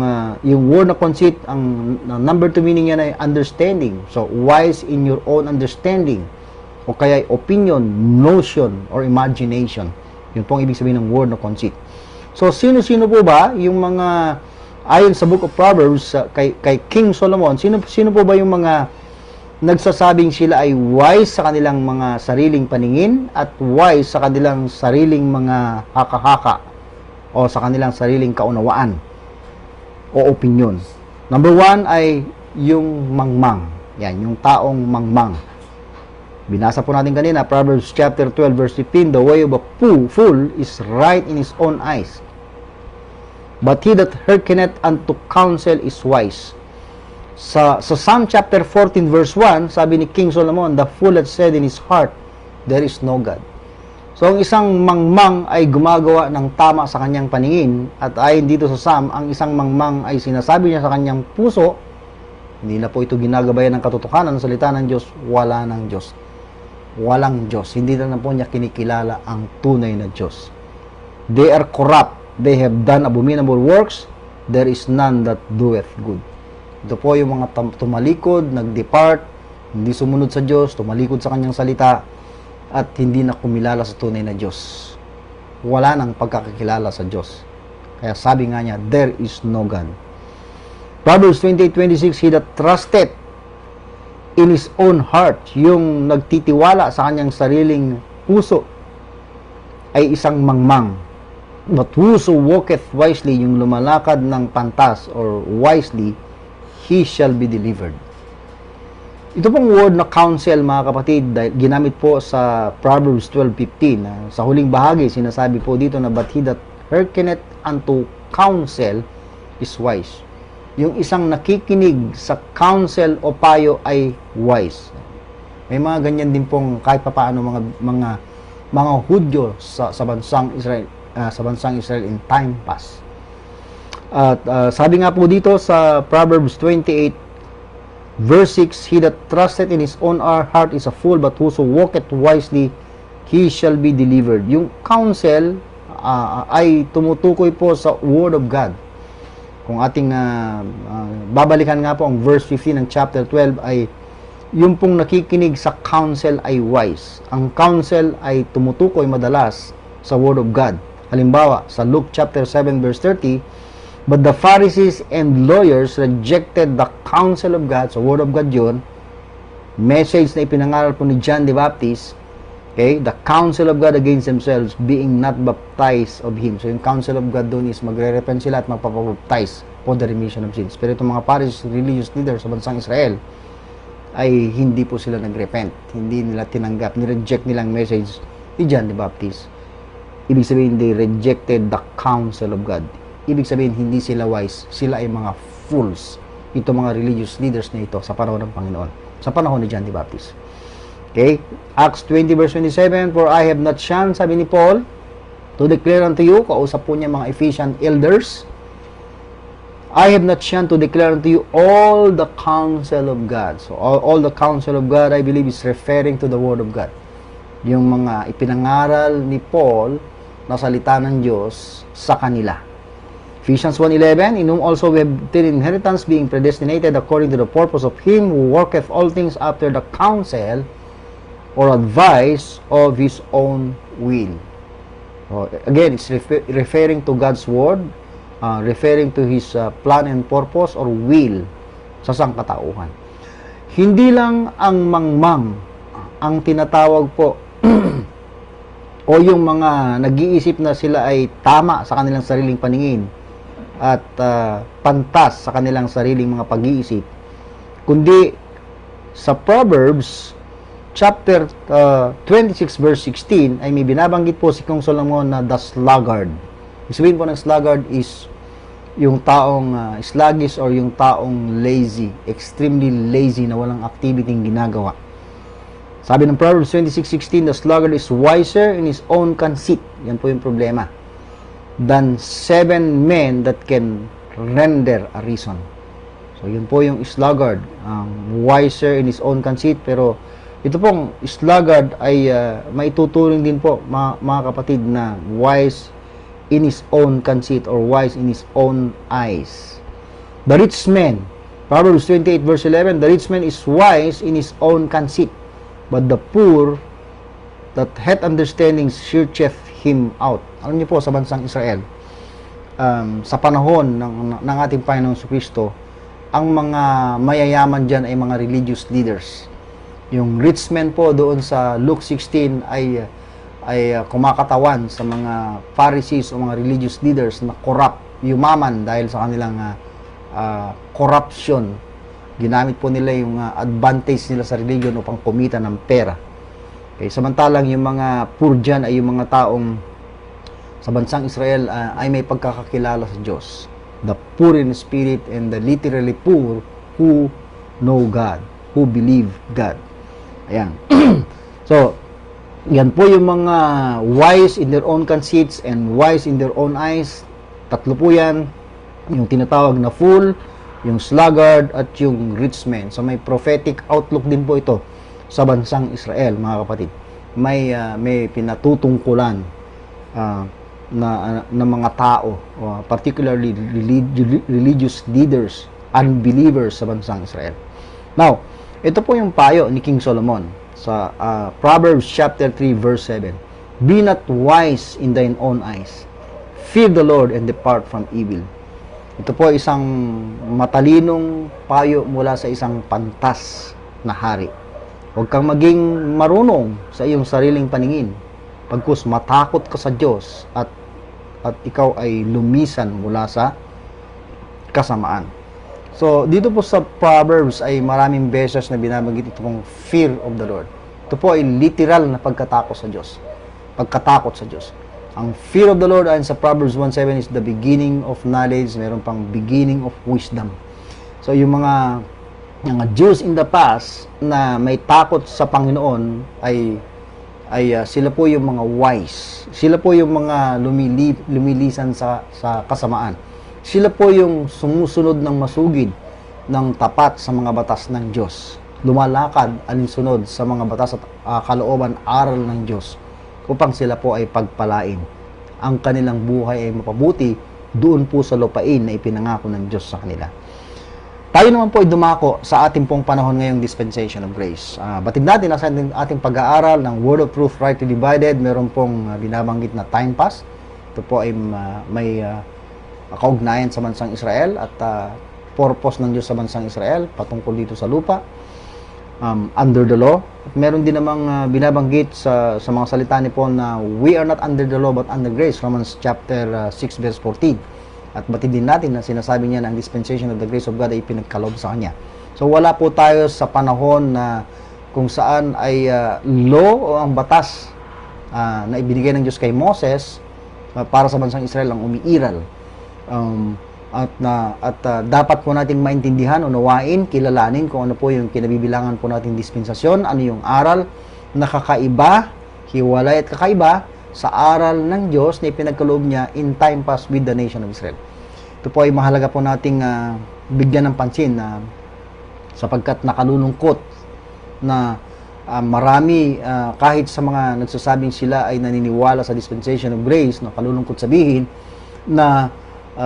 word na conceit, ang number 2 meaning yan ay understanding. So, wise in your own understanding. O kaya opinion, notion, or imagination. Yun pong ibig sabihin ng word na conceit. So, sino-sino po ba yung mga, ayon sa Book of Proverbs, kay King Solomon, sino po ba yung mga nagsasabing sila ay wise sa kanilang mga sariling paningin at wise sa kanilang sariling mga haka-haka o sa kanilang sariling kaunawaan o opinion? Number 1 ay yung mangmang. Yan, yung taong mangmang. Binasa po natin kanina, Proverbs chapter 12 verse 15, the way of a fool is right in his own eyes, but he that hearkeneth unto counsel is wise. Sa Psalm chapter 14 verse 1, sabi ni King Solomon, the fool hath said in his heart, there is no God. So, ang isang mangmang ay gumagawa ng tama sa kanyang paningin, at ayon dito sa Psalm, ang isang mangmang ay sinasabi niya sa kanyang puso, hindi na po ito ginagabayan ng katotohanan ng salita ng Diyos, wala ng Diyos. walang Diyos. Hindi na po niya kinikilala ang tunay na Diyos. They are corrupt. They have done abominable works. There is none that doeth good. Ito po yung mga tumalikod, nag-depart, hindi sumunod sa Diyos, tumalikod sa kanyang salita, at hindi na kumilala sa tunay na Diyos. Wala nang pagkakakilala sa Diyos. Kaya sabi nga niya, there is no God. Proverbs 28:26, he that trusted in his own heart, yung nagtitiwala sa kanyang sariling puso, ay isang mangmang. But whoso walketh wisely, yung lumalakad ng pantas or wisely, he shall be delivered. Ito pong word na counsel, mga kapatid, ginamit po sa Proverbs 12:15. Sa huling bahagi, sinasabi po dito na, but he that hearkeneth unto counsel is wise. Yung isang nakikinig sa counsel o payo ay wise. May mga ganyan din pong kahit papaano mga Hudyo sa bansang Israel in time past. At sabi nga po dito sa Proverbs 28 verse 6, he that trusted in his own heart is a fool, but whoso walketh wisely, he shall be delivered. Yung counsel ay tumutukoy po sa Word of God. Kung ating babalikan nga po ang verse 15 ng chapter 12, ay yung pong nakikinig sa counsel ay wise. Ang counsel ay tumutukoy madalas sa Word of God. Halimbawa, sa Luke chapter 7 verse 30, but the Pharisees and lawyers rejected the counsel of God. So, Word of God yun. Message na ipinangaral po ni John the Baptist. Okay? The counsel of God against themselves, being not baptized of Him. So, yung counsel of God doon is magre-repent sila at magpapabaptize for the remission of sins. Pero itong mga Pharisees, religious leaders sa bansang Israel, ay hindi po sila nag-repent. Hindi nila tinanggap. Nireject nilang message ni John the Baptist. Ibig sabihin, they rejected the counsel of God. Ibig sabihin, hindi sila wise. Sila ay mga fools. Ito mga religious leaders na ito sa panahon ng Panginoon. Sa panahon ni John the Baptist. Okay? Acts 20 verse 27, for I have not shunned, sabi ni Paul, to declare unto you, kausap po niya mga Ephesian elders, I have not shunned to declare unto you all the counsel of God. So, all the counsel of God, I believe, is referring to the Word of God. Yung mga ipinangaral ni Paul na salita ng Diyos sa kanila. Ephesians 1:11, in whom also we have obtained inheritance, being predestinated according to the purpose of Him who worketh all things after the counsel or advice of His own will. So, again, it's referring to God's Word, referring to His plan and purpose or will sa sangkatauhan. Hindi lang ang mangmang ang tinatawag po o yung mga nag-iisip na sila ay tama sa kanilang sariling paningin at pantas sa kanilang sariling mga pag-iisip, kundi sa Proverbs chapter 26 verse 16 ay may binabanggit po si Kong Solomon na the sluggard. Sabihin po ng sluggard is yung taong sluggish or yung taong lazy, extremely lazy na walang activity ginagawa. Sabi ng Proverbs 26:16, the sluggard is wiser in his own conceit. Yan po yung problema. Than 7 men that can render a reason. So, yun po yung sluggard. Wiser in his own conceit. Pero, ito pong sluggard ay maituturing din po, mga kapatid, na wise in his own conceit or wise in his own eyes. The rich man, Proverbs 28 verse 11, the rich man is wise in his own conceit, but the poor that hath understanding searcheth him out. Alam niyo po, sa bansang Israel, sa panahon ng ating Panginoong Kristo, ang mga mayayaman dyan ay mga religious leaders. Yung rich men po doon sa Luke 16 ay kumakatawan sa mga Pharisees o mga religious leaders na corrupt, yumaman dahil sa kanilang corruption. Ginamit po nila yung advantage nila sa religion upang kumita ng pera. Okay, samantalang yung mga poor dyan ay yung mga taong sa bansang Israel ay may pagkakakilala sa Diyos. The poor in spirit and the literally poor who know God, who believe God. Ayan. So, yan po yung mga wise in their own conceits and wise in their own eyes. Tatlo po yan. Yung tinatawag na fool, yung sluggard, at yung rich man. So, may prophetic outlook din po ito sa bansang Israel, mga kapatid. May pinatutungkulan na mga tao, particularly religious leaders, unbelievers sa bansang Israel. Now, ito po yung payo ni King Solomon sa Proverbs chapter 3 verse 7. Be not wise in thine own eyes. Fear the Lord and depart from evil. Ito po isang matalinong payo mula sa isang pantas na hari. Huwag kang maging marunong sa iyong sariling paningin. Pagkus matakot ka sa Diyos at ikaw ay lumisan mula sa kasamaan. So, dito po sa Proverbs ay maraming beses na binabanggit itong fear of the Lord. Ito po ay literal na pagkatakot sa Diyos. Pagkatakot sa Diyos. Ang fear of the Lord ayon sa Proverbs 1:7 is the beginning of knowledge. Meron pang beginning of wisdom. So, yung mga Jews in the past na may takot sa Panginoon ay sila po yung mga wise. Sila po yung mga lumilisan sa kasamaan. Sila po yung sumusunod ng masugid ng tapat sa mga batas ng Diyos. Lumalakad alinsunod sa mga batas at kalooban aral ng Diyos upang sila po ay pagpalain. Ang kanilang buhay ay mapabuti doon po sa lupain na ipinangako ng Diyos sa kanila. Tayo naman po ay dumako sa ating pong panahon ngayong dispensation of grace. Batid natin sa ating pag-aaral ng Word of Truth Rightly Divided. Meron pong binabanggit na time pass. Ito po ay may kaugnayan sa bansang Israel at purpose ng Diyos sa bansang Israel patungkol dito sa lupa. Under the law. At meron din namang binabanggit sa mga salita ni Paul na we are not under the law but under grace. Romans chapter 6 verse 14. At batid din natin na sinasabi niya na ang dispensation of the grace of God ay pinagkaloob sa Kanya. So wala po tayo sa panahon na kung saan ay law o ang batas na ibinigay ng Diyos kay Moses para sa bansang Israel ang umiiral. Dapat po nating maintindihan, unawain, kilalanin kung ano po yung kinabibilangan po nating dispensasyon, ano yung aral na kakaiba, hiwalay at kakaiba sa aral ng Diyos na ipinagkaloob niya in time past with the nation of Israel. Ito po ay mahalaga po nating bigyan ng pansin sapagkat nakalulungkot na marami kahit sa mga nagsasabing sila ay naniniwala sa dispensation of grace, nakalulungkot sabihin na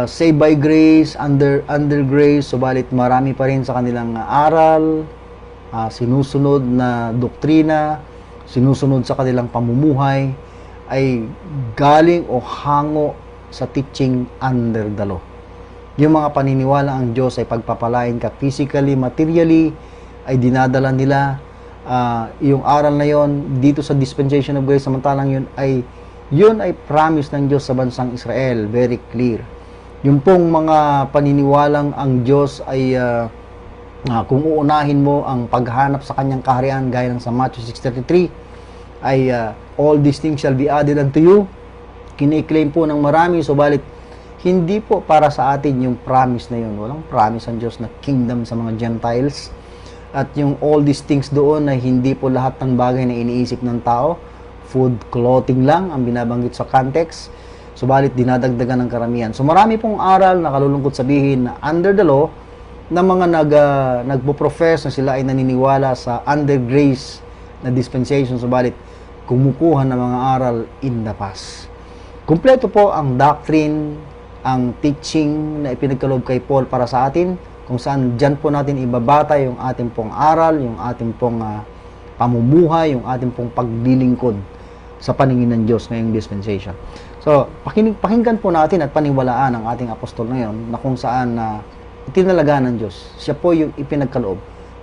saved by grace, under grace, subalit marami pa rin sa kanilang aral, sinusunod na doktrina, sinusunod sa kanilang pamumuhay, ay galing o hango sa teaching under the law. Yung mga paniniwala ang Diyos ay pagpapalain ka physically, materially, ay dinadala nila yung aral na yon dito sa dispensation of grace, samantalang yun ay promise ng Diyos sa bansang Israel, very clear. Yung pong mga paniniwalang ang Diyos ay kung uunahin mo ang paghanap sa kanyang kaharian gaya ng sa Matthew 6:33 ay all these things shall be added unto you. Kini-claim po ng marami, subalit hindi po para sa atin yung promise na yun. Walang promise ang Diyos na kingdom sa mga Gentiles. At yung all these things doon ay hindi po lahat ng bagay na iniisip ng tao. Food, clothing lang ang binabanggit sa context. Subalit dinadagdagan ng karamihan. So marami pong aral na kalulungkot sabihin na under the law na mga nagpo-profess na sila ay naniniwala sa under grace na dispensation, subalit kumukuha ng mga aral in the past. Kumpleto po ang doctrine, ang teaching na ipinagkaloob kay Paul para sa atin, kung saan dyan po natin ibabata yung ating pong aral, yung ating pong pamumuhay, yung ating pong paglilingkod sa paningin ng Diyos ngayong dispensation. So, pakinggan po natin at paniwalaan ang ating apostol ngayon na kung saan itinalaga ng Diyos. Siya po yung ipinagkaloob.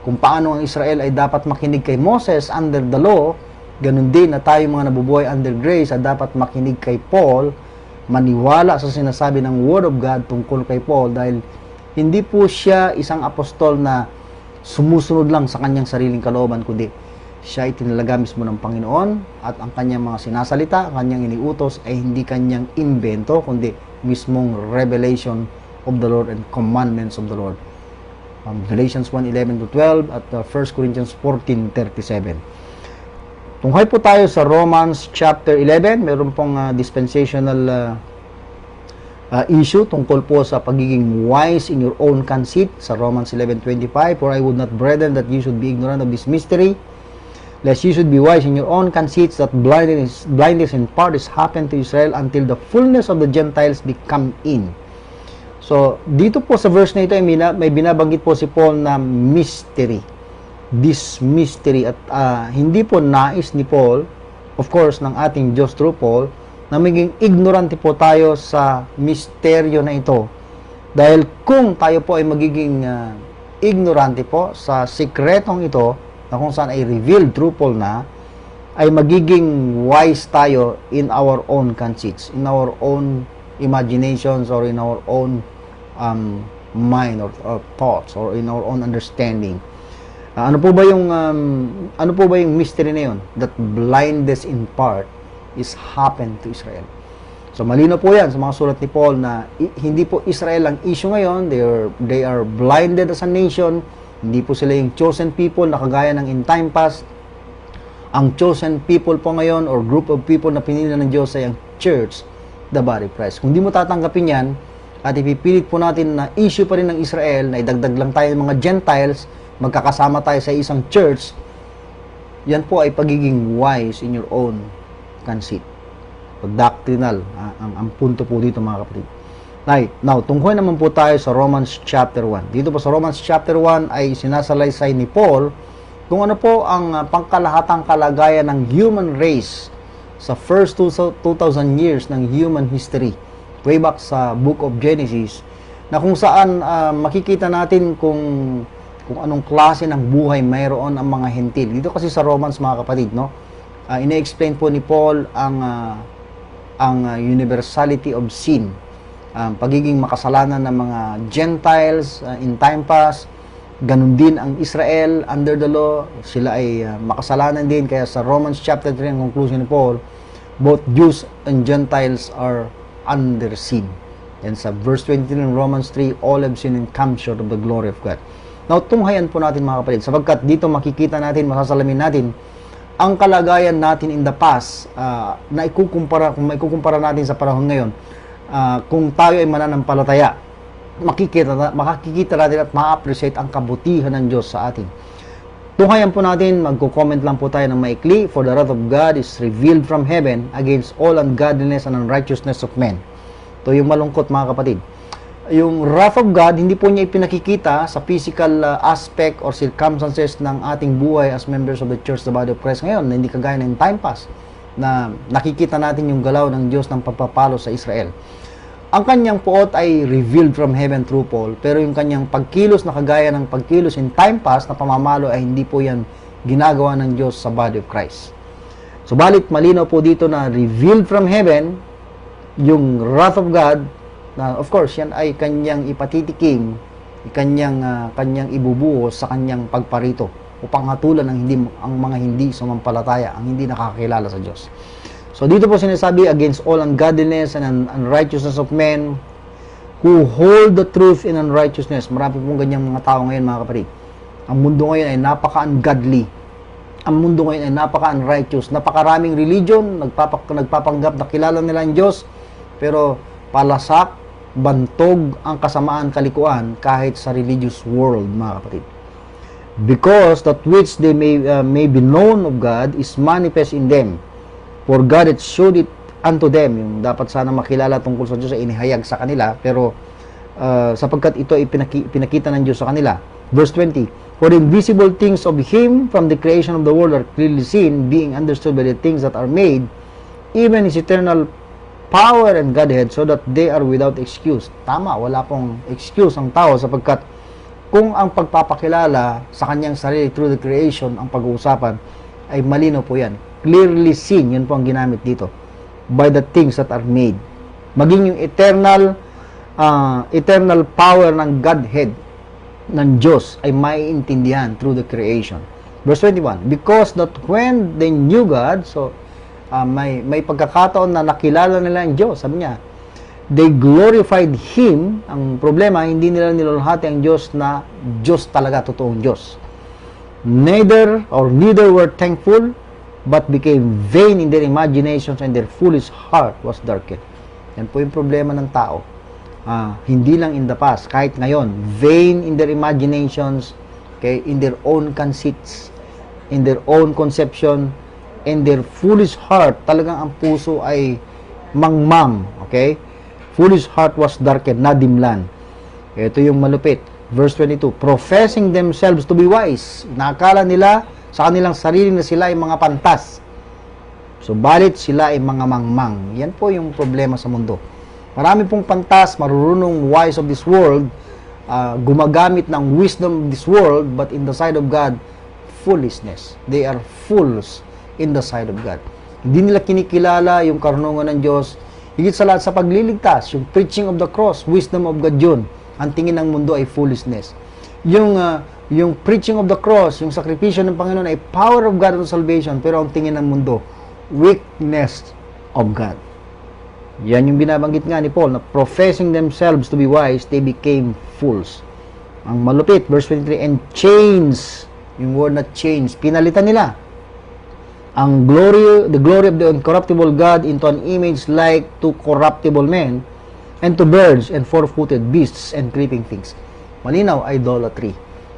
Kung paano ang Israel ay dapat makinig kay Moses under the law, ganun din na tayo mga nabubuhay under grace ay dapat makinig kay Paul, maniwala sa sinasabi ng Word of God tungkol kay Paul dahil hindi po siya isang apostol na sumusunod lang sa kanyang sariling kalooban, kundi siya ay tinalaga mismo ng Panginoon at ang kanyang mga sinasalita, ang kanyang iniutos ay hindi kanyang invento, kundi mismong revelation of the Lord and commandments of the Lord. Galatians 1:11-12 at 1 Corinthians 14:37. Tungkol po tayo sa Romans chapter 11, meron pong dispensational issue tungkol po sa pagiging wise in your own conceit sa Romans 11:25. For I would not, brethren, that you should be ignorant of this mystery, lest you should be wise in your own conceits, that blindness in part is happened to Israel until the fullness of the Gentiles become in. So, dito po sa verse na ito, may binabanggit po si Paul na mystery. This mystery. At hindi po nais ni Paul, of course, ng ating Diyos through Paul, na maging ignorante po tayo sa misteryo na ito. Dahil kung tayo po ay magiging ignorante po sa sikretong ito, na kung saan ay revealed through Paul na, ay magiging wise tayo in our own conceits, in our own imaginations, or in our own mind or thoughts, or in our own understanding. Ano po ba yung mystery na yun? That blindness in part is happened to Israel. So malino po yan sa mga sulat ni Paul na hindi po Israel ang issue ngayon. They are blinded as a nation. Hindi po sila yung chosen people na kagaya ng in time past. Ang chosen people po ngayon, or group of people na pinili ng Diyos, ay ang church, the body of Christ. Kung di mo tatanggapin yan, at ipipilit po natin na issue pa rin ng Israel, na idagdag lang tayo ng mga Gentiles, magkakasama tayo sa isang church, yan po ay pagiging wise in your own conceit. Doctrinal, ang punto po dito mga kapatid. Now, tungkol naman po tayo sa Romans chapter 1. Dito po sa Romans chapter 1 ay sinasalaysay ni Paul kung ano po ang pangkalahatang kalagayan ng human race sa first 2,000 years ng human history, way back sa book of Genesis, na kung saan makikita natin kung anong klase ng buhay mayroon ang mga hentil. Dito kasi sa Romans mga kapatid, no? Ine-explain po ni Paul ang universality of sin, pagiging makasalanan ng mga Gentiles in time past. Ganun din ang Israel under the law, sila ay makasalanan din. Kaya sa Romans chapter 3, ang conclusion ni Paul, both Jews and Gentiles are under sin. And sa verse 23 ng Romans 3, all have sinned and come short of the glory of God. Now, tunghayan po natin mga kapatid, sapagkat dito makikita natin, masasalamin natin ang kalagayan natin in the past, na kung maikukumpara natin sa panahon ngayon, kung tayo ay mananampalataya, makikita natin at ma-appreciate ang kabutihan ng Diyos sa atin. Tunghayan po natin, magko-comment lang po tayo ng maikli. For the wrath of God is revealed from heaven against all ungodliness and unrighteousness of men. Ito yung malungkot mga kapatid. Yung wrath of God, hindi po niya ipinakikita sa physical aspect or circumstances ng ating buhay as members of the Church, the body of Christ ngayon, na hindi kagaya ng time past, na nakikita natin yung galaw ng Diyos ng pagpapalo sa Israel. Ang kanyang puot ay revealed from heaven through Paul, pero yung kanyang pagkilos na kagaya ng pagkilos in time past na pamamalo ay hindi po yan ginagawa ng Diyos sa body of Christ. Subalit malinaw po dito na revealed from heaven yung wrath of God, na of course yan ay kanyang ipatitikim, kanyang ibubuhos sa kanyang pagparito upang hatulan ang mga hindi sumampalataya, ang hindi nakakilala sa Diyos. So dito po sinasabi, against all ungodliness and unrighteousness of men who hold the truth in unrighteousness. Marami pong ganyang mga tao ngayon mga kapatid. Ang mundo ngayon ay napaka-ungodly. Ang mundo ngayon ay napaka-unrighteous. Napakaraming religion, nagpapanggap na kilala nila ang Diyos, pero palasak, bantog ang kasamaan, kalikuan kahit sa religious world mga kapatid. Because that which they may be known of God is manifest in them. For God had showed it unto them. Yung dapat sana makilala tungkol sa Diyos ay inihayag sa kanila, pero sapagkat ito ay pinakita ng Diyos sa kanila. Verse 20, for the invisible things of Him from the creation of the world are clearly seen, being understood by the things that are made, even His eternal power and Godhead, so that they are without excuse. Tama, wala pong excuse ang tao, sapagkat kung ang pagpapakilala sa kanyang sarili through the creation ang pag-uusapan, ay malino po yan. Clearly seen, yun po ang ginamit dito, by the things that are made. Maging yung eternal power ng Godhead ng Diyos ay maiintindihan through the creation. Verse 21, because that when they knew God, so may pagkakataon na nakilala nila ang Diyos, sabi niya, they glorified Him. Ang problema, hindi nila nilulhati ang Diyos na Diyos talaga, totoong Diyos. Neither were thankful, but became vain in their imaginations, and their foolish heart was darkened. Yan po yung problema ng tao. Hindi lang in the past, kahit ngayon, vain in their imaginations, okay, in their own conceits. in their own conception, in their foolish heart. Talagang ang puso ay mangmang. Okay? Foolish heart was darkened, nadimlan. Ito yung malupit. Verse 22, professing themselves to be wise. Nakakala nila sa kanilang sarili na sila ay mga pantas. Subalit sila ay mga mangmang. Yan po yung problema sa mundo. Marami pong pantas, marurunong wise of this world, gumagamit ng wisdom of this world, but in the sight of God, foolishness. They are fools in the sight of God. Hindi nila kinikilala yung karunungan ng Diyos. Higit sa lahat sa pagliligtas, yung preaching of the cross, wisdom of God yun. Ang tingin ng mundo ay foolishness. Yung preaching of the cross, yung sakripisyo ng Panginoon ay power of God unto salvation, pero ang tingin ng mundo, weakness of God. Yan yung binabanggit nga ni Paul, na professing themselves to be wise, they became fools. Ang malupit, verse 23, and change, yung word na change, pinalitan nila ang the glory of the incorruptible God into an image like to corruptible men, and to birds, and four-footed beasts, and creeping things. Malinaw, idolatry.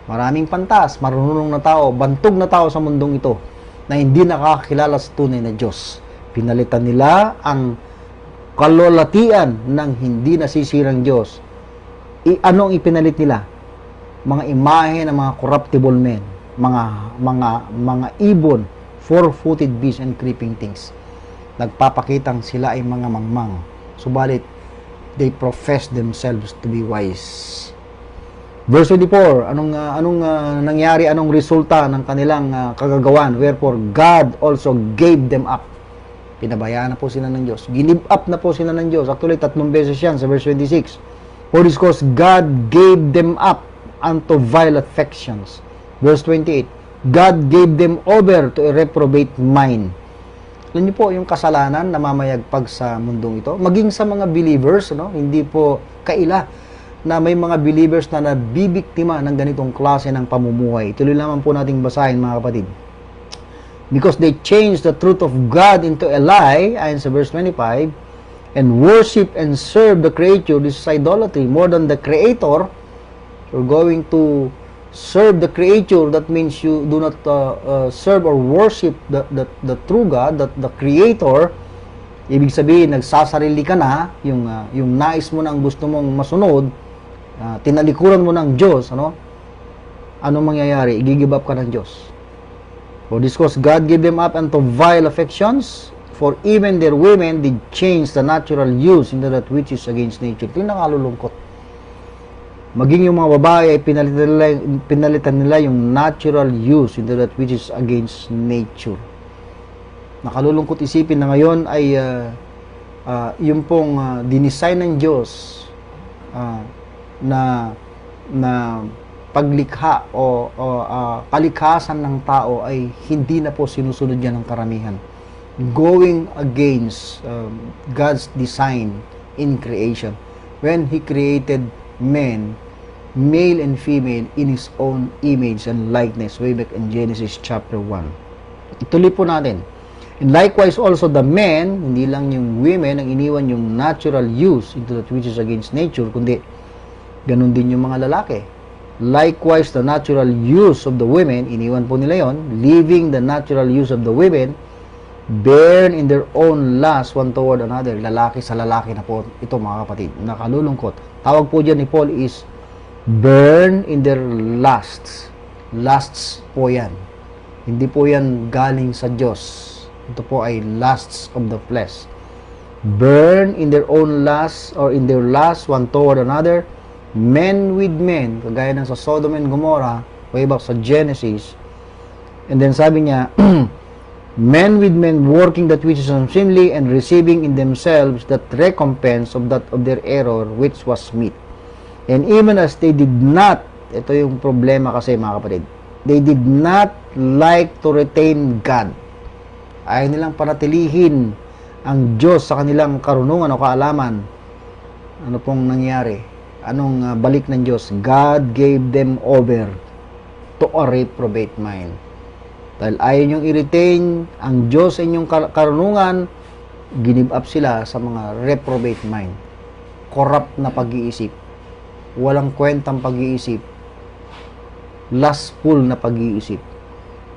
Maraming pantas, marunong na tao, bantog na tao sa mundong ito, na hindi nakakakilala sa tunay na Diyos. Pinalitan nila ang kalolatian ng hindi nasisirang Diyos. Anong ipinalit nila? Mga imahe ng mga corruptible men, mga ibon, four-footed beasts, and creeping things. Nagpapakitang sila ay mga mangmang. Subalit, they profess themselves to be wise. Verse 24, anong nangyari, anong resulta ng kanilang kagagawan? Wherefore, God also gave them up. Pinabayaan na po sila ng Diyos. Give up na po sila ng Diyos. Actually, 3 beses yan sa verse 26. For this cause, God gave them up unto vile affections. Verse 28, God gave them over to a reprobate mind. Alam niyo po, yung kasalanan na mamayagpag sa mundong ito, maging sa mga believers, hindi po kaila na may mga believers na nabibiktima ng ganitong klase ng pamumuhay. Tuloy naman po nating basahin, mga kapatid. Because they changed the truth of God into a lie, ayon sa verse 25, and worship and serve the creature. This is idolatry. More than the creator, you're going to serve the creature. That means you do not serve or worship the true God, the creator. Ibig sabihin, nagsasarili ka na, yung nais mo na ang gusto mong masunod, tinalikuran mo ng Diyos, anong mangyayari? I-give up ka ng Diyos. For this cause God gave them up unto vile affections, for even their women did change the natural use into that which is against nature. Ito yung nakalulungkot. Maging yung mga babae ay pinalitan nila yung natural use into that which is against nature. Nakalulungkot isipin na ngayon ay yung pong dinesign ng Diyos na paglikha o kalikhasan ng tao ay hindi na po sinusunod yan ng karamihan. Going against God's design in creation. When He created men, male and female, in His own image and likeness, way back in Genesis chapter 1. Ituloy po natin. And likewise also the men, hindi lang yung women ang iniwan yung natural use into that which is against nature, kundi ganun din yung mga lalaki. Likewise, the natural use of the women, iniwan po nila yon, leaving the natural use of the women, burn in their own lust one toward another. Lalaki sa lalaki na po ito, mga kapatid. Nakalulungkot. Tawag po dyan ni Paul is burn in their lusts. Lusts po yan. Hindi po yan galing sa Diyos. Ito po ay lusts of the flesh. Burn in their own lusts, or in their lusts one toward another, men with men, kagaya ng sa Sodom and Gomorrah, way back sa Genesis. And then sabi niya, men with men working that which is unseemly, and receiving in themselves that recompense of their error which was meet. And even as they did not, ito yung problema kasi, mga kapatid, they did not like to retain God. Ayaw nilang panatilihin ang Diyos sa kanilang karunungan o kaalaman. Ano pong nangyari? Anong balik ng Diyos? God gave them over to a reprobate mind. Dahil ayaw niyong i-retain ang Diyos sa inyong karunungan, give up sila sa mga reprobate mind. Corrupt na pag-iisip. Walang kwentang pag-iisip. Lustful na pag-iisip.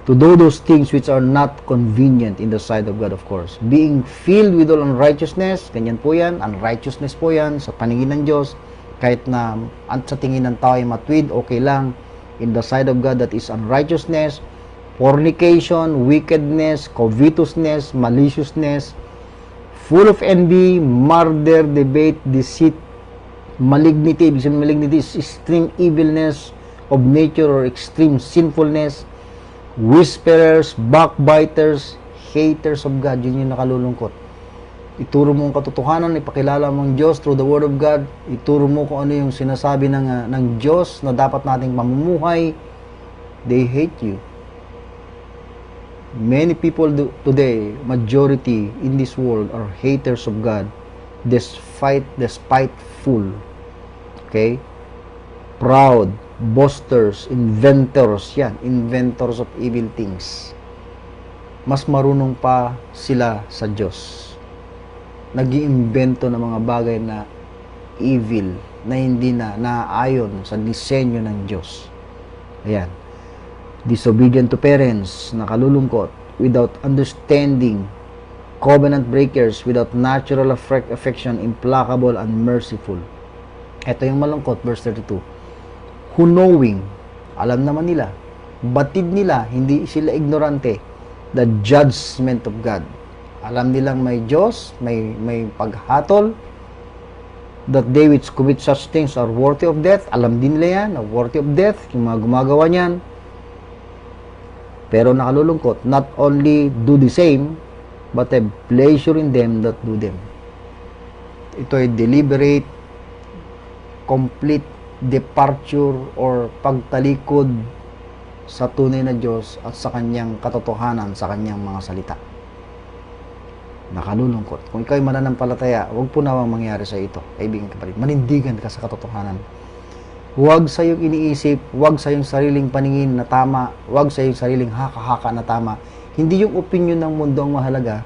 to do those things which are not convenient in the sight of God, of course. Being filled with all unrighteousness, ganyan po yan, unrighteousness po yan sa paningin ng Diyos. Kahit na sa tingin ng tao ay matwid, okay lang. In the sight of God, that is unrighteousness, fornication, wickedness, covetousness, maliciousness, full of envy, murder, debate, deceit, malignity. Ibig sabihin, malignity is extreme evilness of nature or extreme sinfulness, whisperers, backbiters, haters of God. Yun yung nakalulungkot. Ituro mo ang katotohanan, ipakilala mo ang Diyos through the Word of God. Ituro mo kung ano yung sinasabi ng Diyos na dapat nating mamumuhay. They hate you. Many people today, majority in this world, are haters of God, despiteful, okay? Proud, boasters, inventors, yan, inventors of evil things. Mas marunong pa sila sa Diyos. Nag-iimbento ng mga bagay na evil, na hindi na naayon sa disenyo ng Diyos. Ayan. Disobedient to parents, nakalulungkot, without understanding, covenant breakers, without natural affection, implacable, unmerciful. Ito yung malungkot, verse 32. Who knowing, alam naman nila, batid nila, hindi sila ignorante, the judgment of God. Alam nilang may Diyos, may paghatol, that they which commit such things are worthy of death. Alam din nila yan, worthy of death, yung mga gumagawa niyan. Pero nakalulungkot, not only do the same, but have pleasure in them that do them. Ito ay deliberate, complete departure or pagtalikod sa tunay na Diyos at sa kanyang katotohanan, sa kanyang mga salita. Nakalulungkot. Kung ikaw ay mananampalataya, huwag po nawang mangyari sa ito, kaibigan kapatid. Manindigan ka sa katotohanan. Huwag sa iyong iniisip, huwag sa iyong sariling paningin na tama, huwag sa iyong sariling haka-haka na tama. Hindi yung opinion ng mundo ang mahalaga,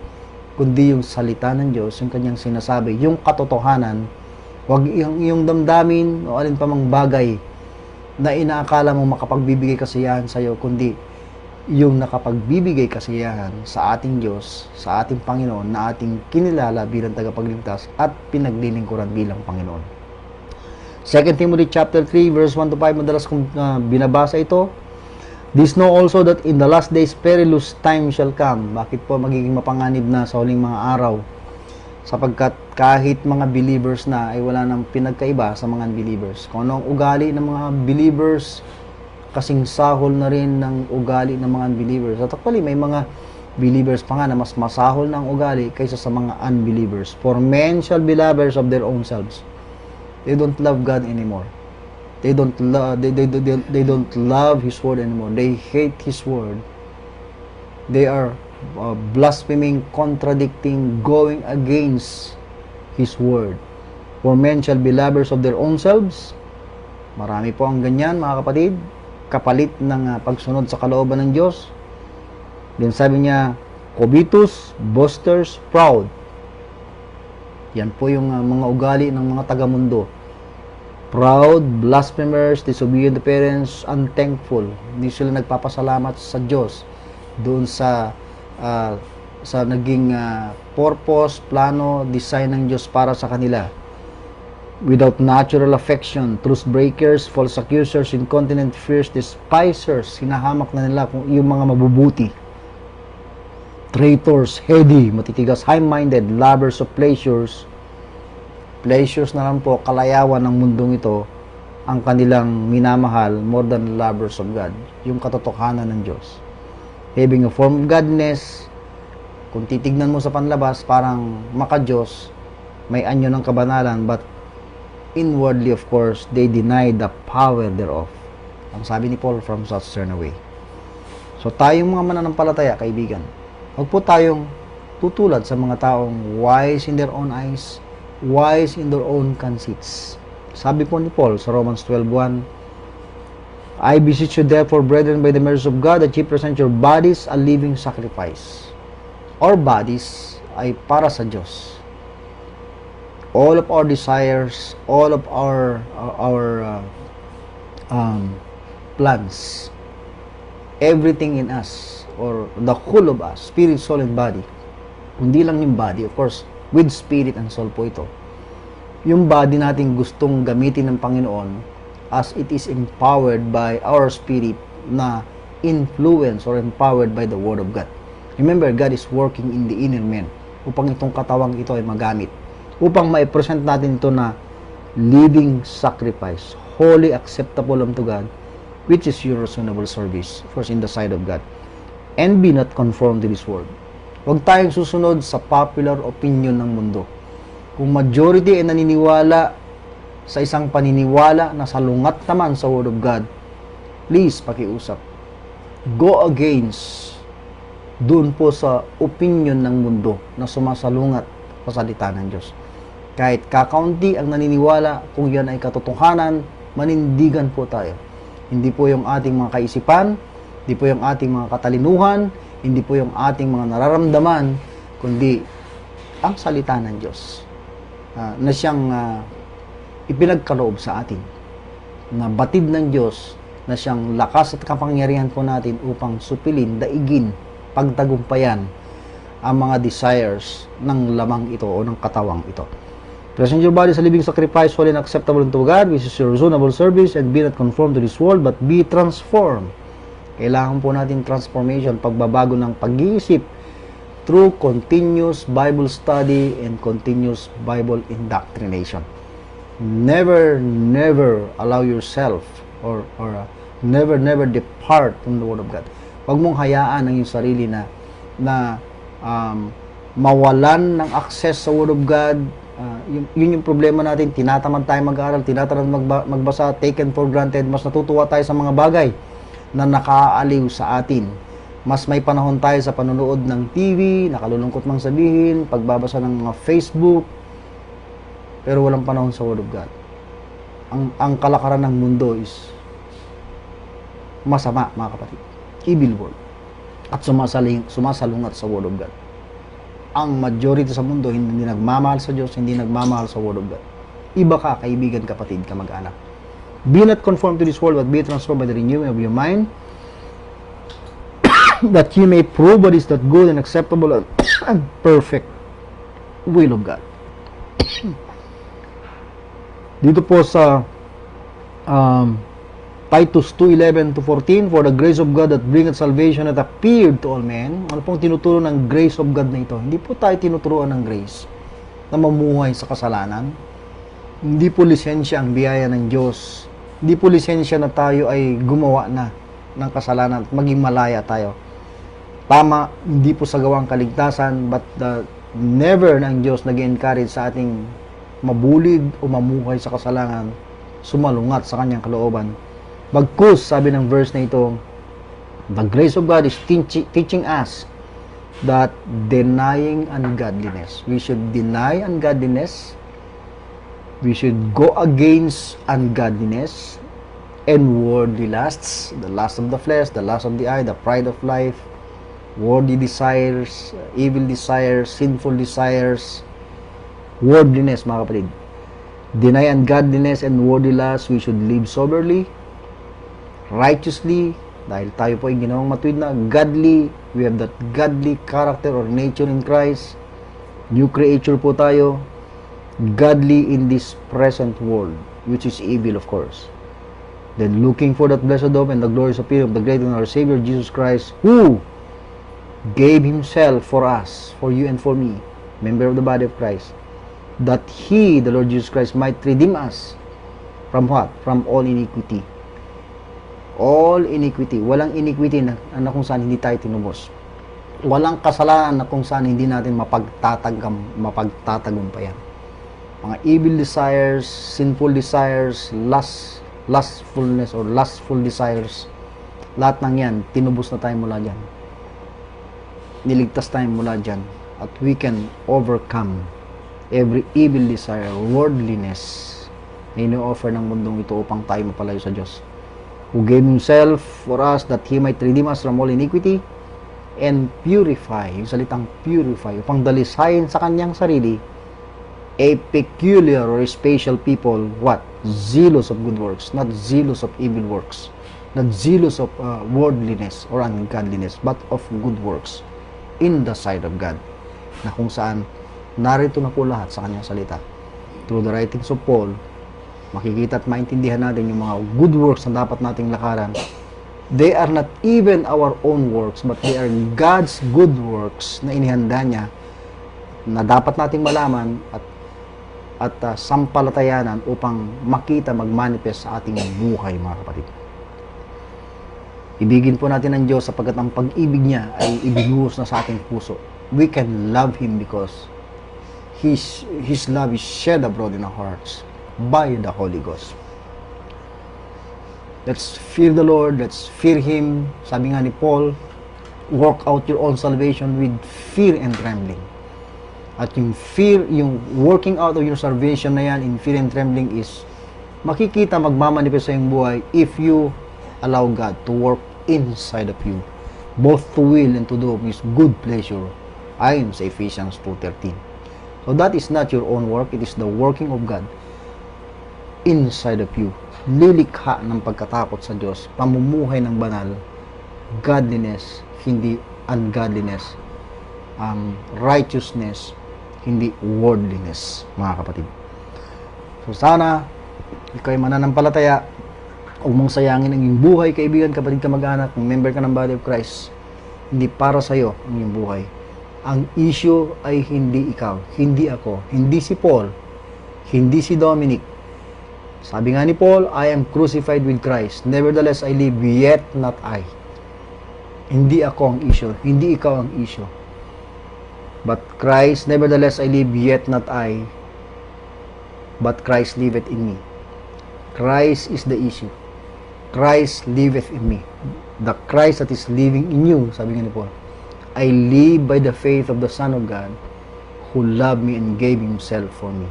kundi yung salita ng Diyos, yung kanyang sinasabi, yung katotohanan. Huwag yung damdamin o alin pa mang bagay na inaakala mo makapagbibigay kasiyahan sa iyo, kundi yung nakapagbibigay kasiyahan sa ating Diyos, sa ating Panginoon, na ating kinilala bilang tagapagligtas at pinaglilingkuran bilang Panginoon. 2 Timothy chapter 3 verse 1 to 5, madalas kong binabasa ito. This know also that in the last days perilous time shall come. Bakit po magiging mapanganib na sa huling mga araw? Sapagkat kahit mga believers na ay wala nang pinagkaiba sa mga unbelievers. Kung ano ang ugali ng mga believers, kasing sahol na rin ng ugali ng mga unbelievers. At actually, may mga believers pa nga na mas masahol ng ugali kaysa sa mga unbelievers. For men shall be lovers of their own selves. They don't love God anymore. They don't love His word anymore. They hate His word. They are blaspheming, contradicting, going against His word. For men shall be lovers of their own selves. Marami po ang ganyan, mga kapatid. Kapalit ng pagsunod sa kalooban ng Diyos. Then sabi niya, covetous, boasters, proud. Yan po yung mga ugali ng mga taga-mundo. Proud, blasphemers, disobedient to parents, unthankful. Hindi sila nagpapasalamat sa Diyos doon sa naging purpose, plano, design ng Diyos para sa kanila. Without natural affection, truth breakers, false accusers, incontinent, fierce, despisers, hinahamak na nila kung yung mga mabubuti. Traitors, heady, matitigas, high-minded, lovers of pleasures. Pleasures na lang po, kalayawan ng mundong ito, ang kanilang minamahal more than lovers of God. Yung katotohanan ng Diyos. Having a form of godliness, kung titignan mo sa panlabas, parang maka-Diyos, may anyo ng kabanalan, but inwardly, of course, they deny the power thereof. Ang sabi ni Paul, from such turn away. So, tayong mga mananampalataya, kaibigan, huwag po tayong tutulad sa mga taong wise in their own eyes, wise in their own conceits. Sabi po ni Paul sa Romans 12:1, I beseech you therefore, brethren, by the mercy of God, that ye present your bodies a living sacrifice. Our bodies ay para sa Diyos. All of our desires, all of our plans, everything in us, or the whole of us, spirit, soul, and body. Hindi lang yung body, of course, with spirit and soul po ito. Yung body natin gustong gamitin ng Panginoon as it is empowered by our spirit na influence or empowered by the Word of God. Remember, God is working in the inner man upang itong katawang ito ay magamit. Upang ma-present natin ito na living sacrifice, holy, acceptable unto God, which is your reasonable service, first in the sight of God. And be not conformed to this world. Huwag tayong susunod sa popular opinion ng mundo. Kung majority ay naniniwala sa isang paniniwala na salungat naman sa Word of God, please pakiusap. Go against doon po sa opinion ng mundo na sumasalungat sa salita ng Diyos. Kahit kakaunti ang naniniwala, kung yan ay katotohanan, manindigan po tayo. Hindi po yung ating mga kaisipan, hindi po yung ating mga katalinuhan, hindi po yung ating mga nararamdaman, kundi ang salita ng Diyos na siyang ipinagkaloob sa atin, na batid ng Diyos, na siyang lakas at kapangyarihan po natin upang supilin, daigin, pagtagumpayan ang mga desires ng lamang ito o ng katawang ito. Present your body as a living sacrifice, holy and acceptable unto God, which is your reasonable service, and be not conformed to this world, but be transformed. Kailangan po natin transformation, pagbabago ng pag-iisip through continuous Bible study and continuous Bible indoctrination. Never allow yourself or never depart from the Word of God. Huwag mong hayaan ang iyong sarili na mawalan ng access sa Word of God. Yun yung problema natin. Tinatamad tayo mag-aaral, tinatamad magbasa, taken for granted. Mas natutuwa tayo sa mga bagay na nakaaliw sa atin. Mas may panahon tayo sa panonood ng TV, nakalulungkot mang sabihin, pagbabasa ng mga Facebook, pero walang panahon sa Word of God. Ang kalakaran ng mundo is masama, mga kapatid. Evil world. At sumasalungat sa Word of God. Ang majority sa mundo hindi nagmamahal sa Diyos, hindi nagmamahal sa Word of God. Iba ka, kaibigan, kapatid, kamag-anak. Be not conformed to this world, but be transformed by the renewing of your mind, that you may prove what is that good and acceptable and perfect will of God. Dito po sa Titus 2:11-14, for the grace of God that bringeth salvation that appeared to all men. Ano pong tinuturo ng grace of God na ito? Hindi po tayo tinuturuan ng grace na mamuhay sa kasalanan. Hindi po lisensya ang biyaya ng Diyos. Hindi po lisensya na tayo ay gumawa na ng kasalanan at maging malaya tayo. Tama, hindi po sa gawang kaligtasan, but never ng Diyos nag-encourage sa ating mabulid o mamuhay sa kasalanan, sumalungat sa kanyang kalooban. Bagkus, sabi ng verse na ito, the grace of God is teaching us that denying ungodliness, we should deny ungodliness, we should go against ungodliness and worldly lusts, the lust of the flesh, the lust of the eye, the pride of life, worldly desires, evil desires, sinful desires, worldliness, mga kapatid. Deny ungodliness and worldly lust, we should live soberly, righteously, dahil tayo po ay ginawang matuwid na, godly, we have that godly character or nature in Christ, new creature po tayo, godly in this present world, which is evil, of course. Then looking for that blessed hope and the glorious appearing of the great and our Savior Jesus Christ, who gave Himself for us, for you and for me, member of the body of Christ, that He, the Lord Jesus Christ, might redeem us from what? From all iniquity. All iniquity. Walang iniquity na kung saan hindi tayo tinubos. Walang kasalanan na kung saan hindi natin mapagtatagumpayan. Mga evil desires, sinful desires, lustfulness or lustful desires, lahat ng yan, tinubos na tayo mula dyan. Niligtas tayo mula dyan. At we can overcome every evil desire, worldliness na ino-offer ng mundong ito upang tayo mapalayo sa Diyos, who gave Himself for us that He might redeem us from all iniquity and purify, yung salitang purify, upang dalisayin sa Kanyang sarili a peculiar or special people, what? Zealous of good works, not zealous of evil works. not zealous of worldliness or ungodliness, but of good works in the sight of God. Na kung saan, narito na po lahat sa kanyang salita. Through the writings of Paul, makikita at maintindihan natin yung mga good works na dapat nating lakaran. They are not even our own works, but they are God's good works na inihanda niya na dapat nating malaman at sampalatayanan upang makita, magmanifest sa ating buhay, mga kapatid. Ibigin po natin ang Diyos sapagkat ang pag-ibig niya ay ibinuhos na sa ating puso. We can love Him because His love is shed abroad in our hearts by the Holy Ghost. Let's fear the Lord, let's fear Him. Sabi nga ni Paul, work out your own salvation with fear and trembling. At yung fear, yung working out of your salvation na yan in fear and trembling is makikita magmamanifest sa iyong buhay if you allow God to work inside of you, both to will and to do of His good pleasure. Ayon sa Ephesians 2:13. So that is not your own work, it is the working of God inside of you. Lilikha ng pagkatakot sa Diyos, pamumuhay ng banal, godliness, hindi ungodliness, righteousness, hindi worldliness, mga kapatid. So sana, ikaw ay mananampalataya, huwag mong sayangin ang iyong buhay, kaibigan, kapatid, kamag-anak, kung member ka ng Body of Christ, hindi para sa iyo ang iyong buhay. Ang issue ay hindi ikaw, hindi ako, hindi si Paul, hindi si Dominic. Sabi nga ni Paul, I am crucified with Christ. Nevertheless, I live, yet not I. Hindi ako ang issue, hindi ikaw ang issue. But Christ, nevertheless, I live, yet not I, but Christ liveth in me. Christ is the issue. Christ liveth in me. The Christ that is living in you, sabi nga ni Paul, I live by the faith of the Son of God who loved me and gave Himself for me.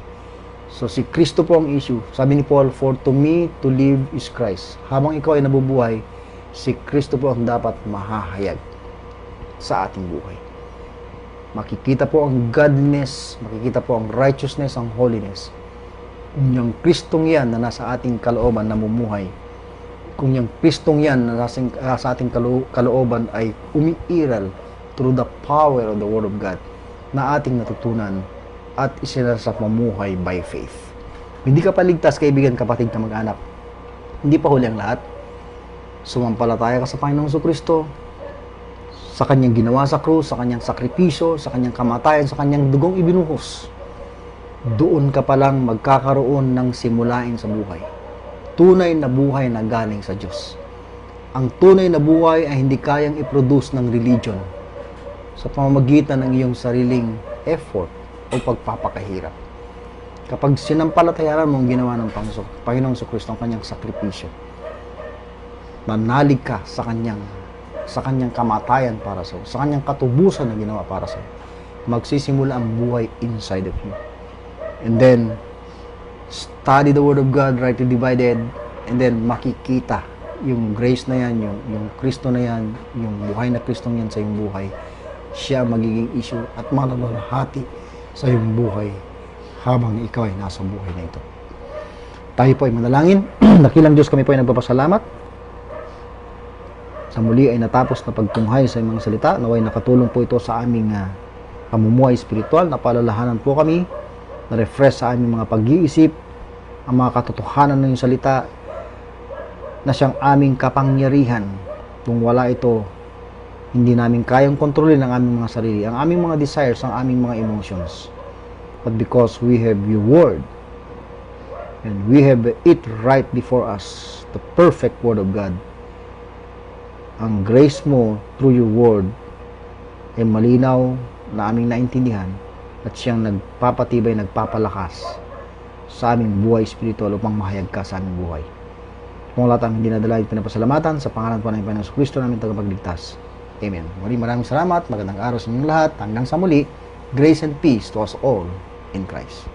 So si Kristo po ang issue. Sabi ni Paul, for to me to live is Christ. Habang ikaw ay nabubuhay, si Kristo po ang dapat mahahayag sa ating buhay. Makikita po ang godliness, makikita po ang righteousness, ang holiness. Kung yung Kristong yan na nasa ating kalooban namumuhay, kung yung Kristong yan na sa ating kalooban ay umiiral through the power of the Word of God na ating natutunan at isinasap mamuhay by faith. Hindi ka paligtas, kaibigan, kapatid, kamag-anak. Hindi pa huli ang lahat. Sumampalataya ka sa Panginoong Kristo, sa kanyang ginawa sa krus, sa kanyang sakripisyo, sa kanyang kamatayan, sa kanyang dugong ibinuhos. Doon ka palang magkakaroon ng simulain sa buhay. Tunay na buhay na galing sa Diyos. Ang tunay na buhay ay hindi kayang i-produce ng religion sa pamamagitan ng iyong sariling effort o pagpapakahirap. Kapag sinampalatayanan mo ang ginawa ng Panginoong Kristo, ang kanyang sakripisyo, manalig ka sa kanyang kamatayan para sa iyo, sa kanyang katubusan na ginawa para sa iyo, magsisimula ang buhay inside of you. And then, study the Word of God, rightly divided, and then makikita yung grace na yan, yung Kristo na yan, yung buhay na Kristong yan sa iyong buhay, siya magiging issue at malalahati sa iyong buhay habang ikaw ay nasa buhay na ito. Tayo po ay manalangin. Dakilang Diyos, kami po ay nagpapasalamat. Sa muli ay natapos na pagtunghay sa iyong mga salita. Naway nakatulong po ito sa aming pamumuhay spiritual. Napalalahanan po kami, na-refresh sa aming mga pag-iisip, ang mga katotohanan ng iyong salita na siyang aming kapangyarihan. Kung wala ito, hindi namin kayang kontrolin ang aming mga sarili, ang aming mga desires, ang aming mga emotions. But because we have your word, and we have it right before us, the perfect word of God, ang grace mo through your word ay malinaw na aming naintindihan at siyang nagpapatibay, nagpapalakas sa aming buhay spiritual upang mahayag ka sa aming buhay. Kung lahat ang hindi nadala ay pinapasalamatan sa pangalan po ng Panginoong Kristo namin tagapagligtas. Amen. Maraming salamat. Magandang araw sa inyong lahat. Hanggang sa muli, grace and peace to us all in Christ.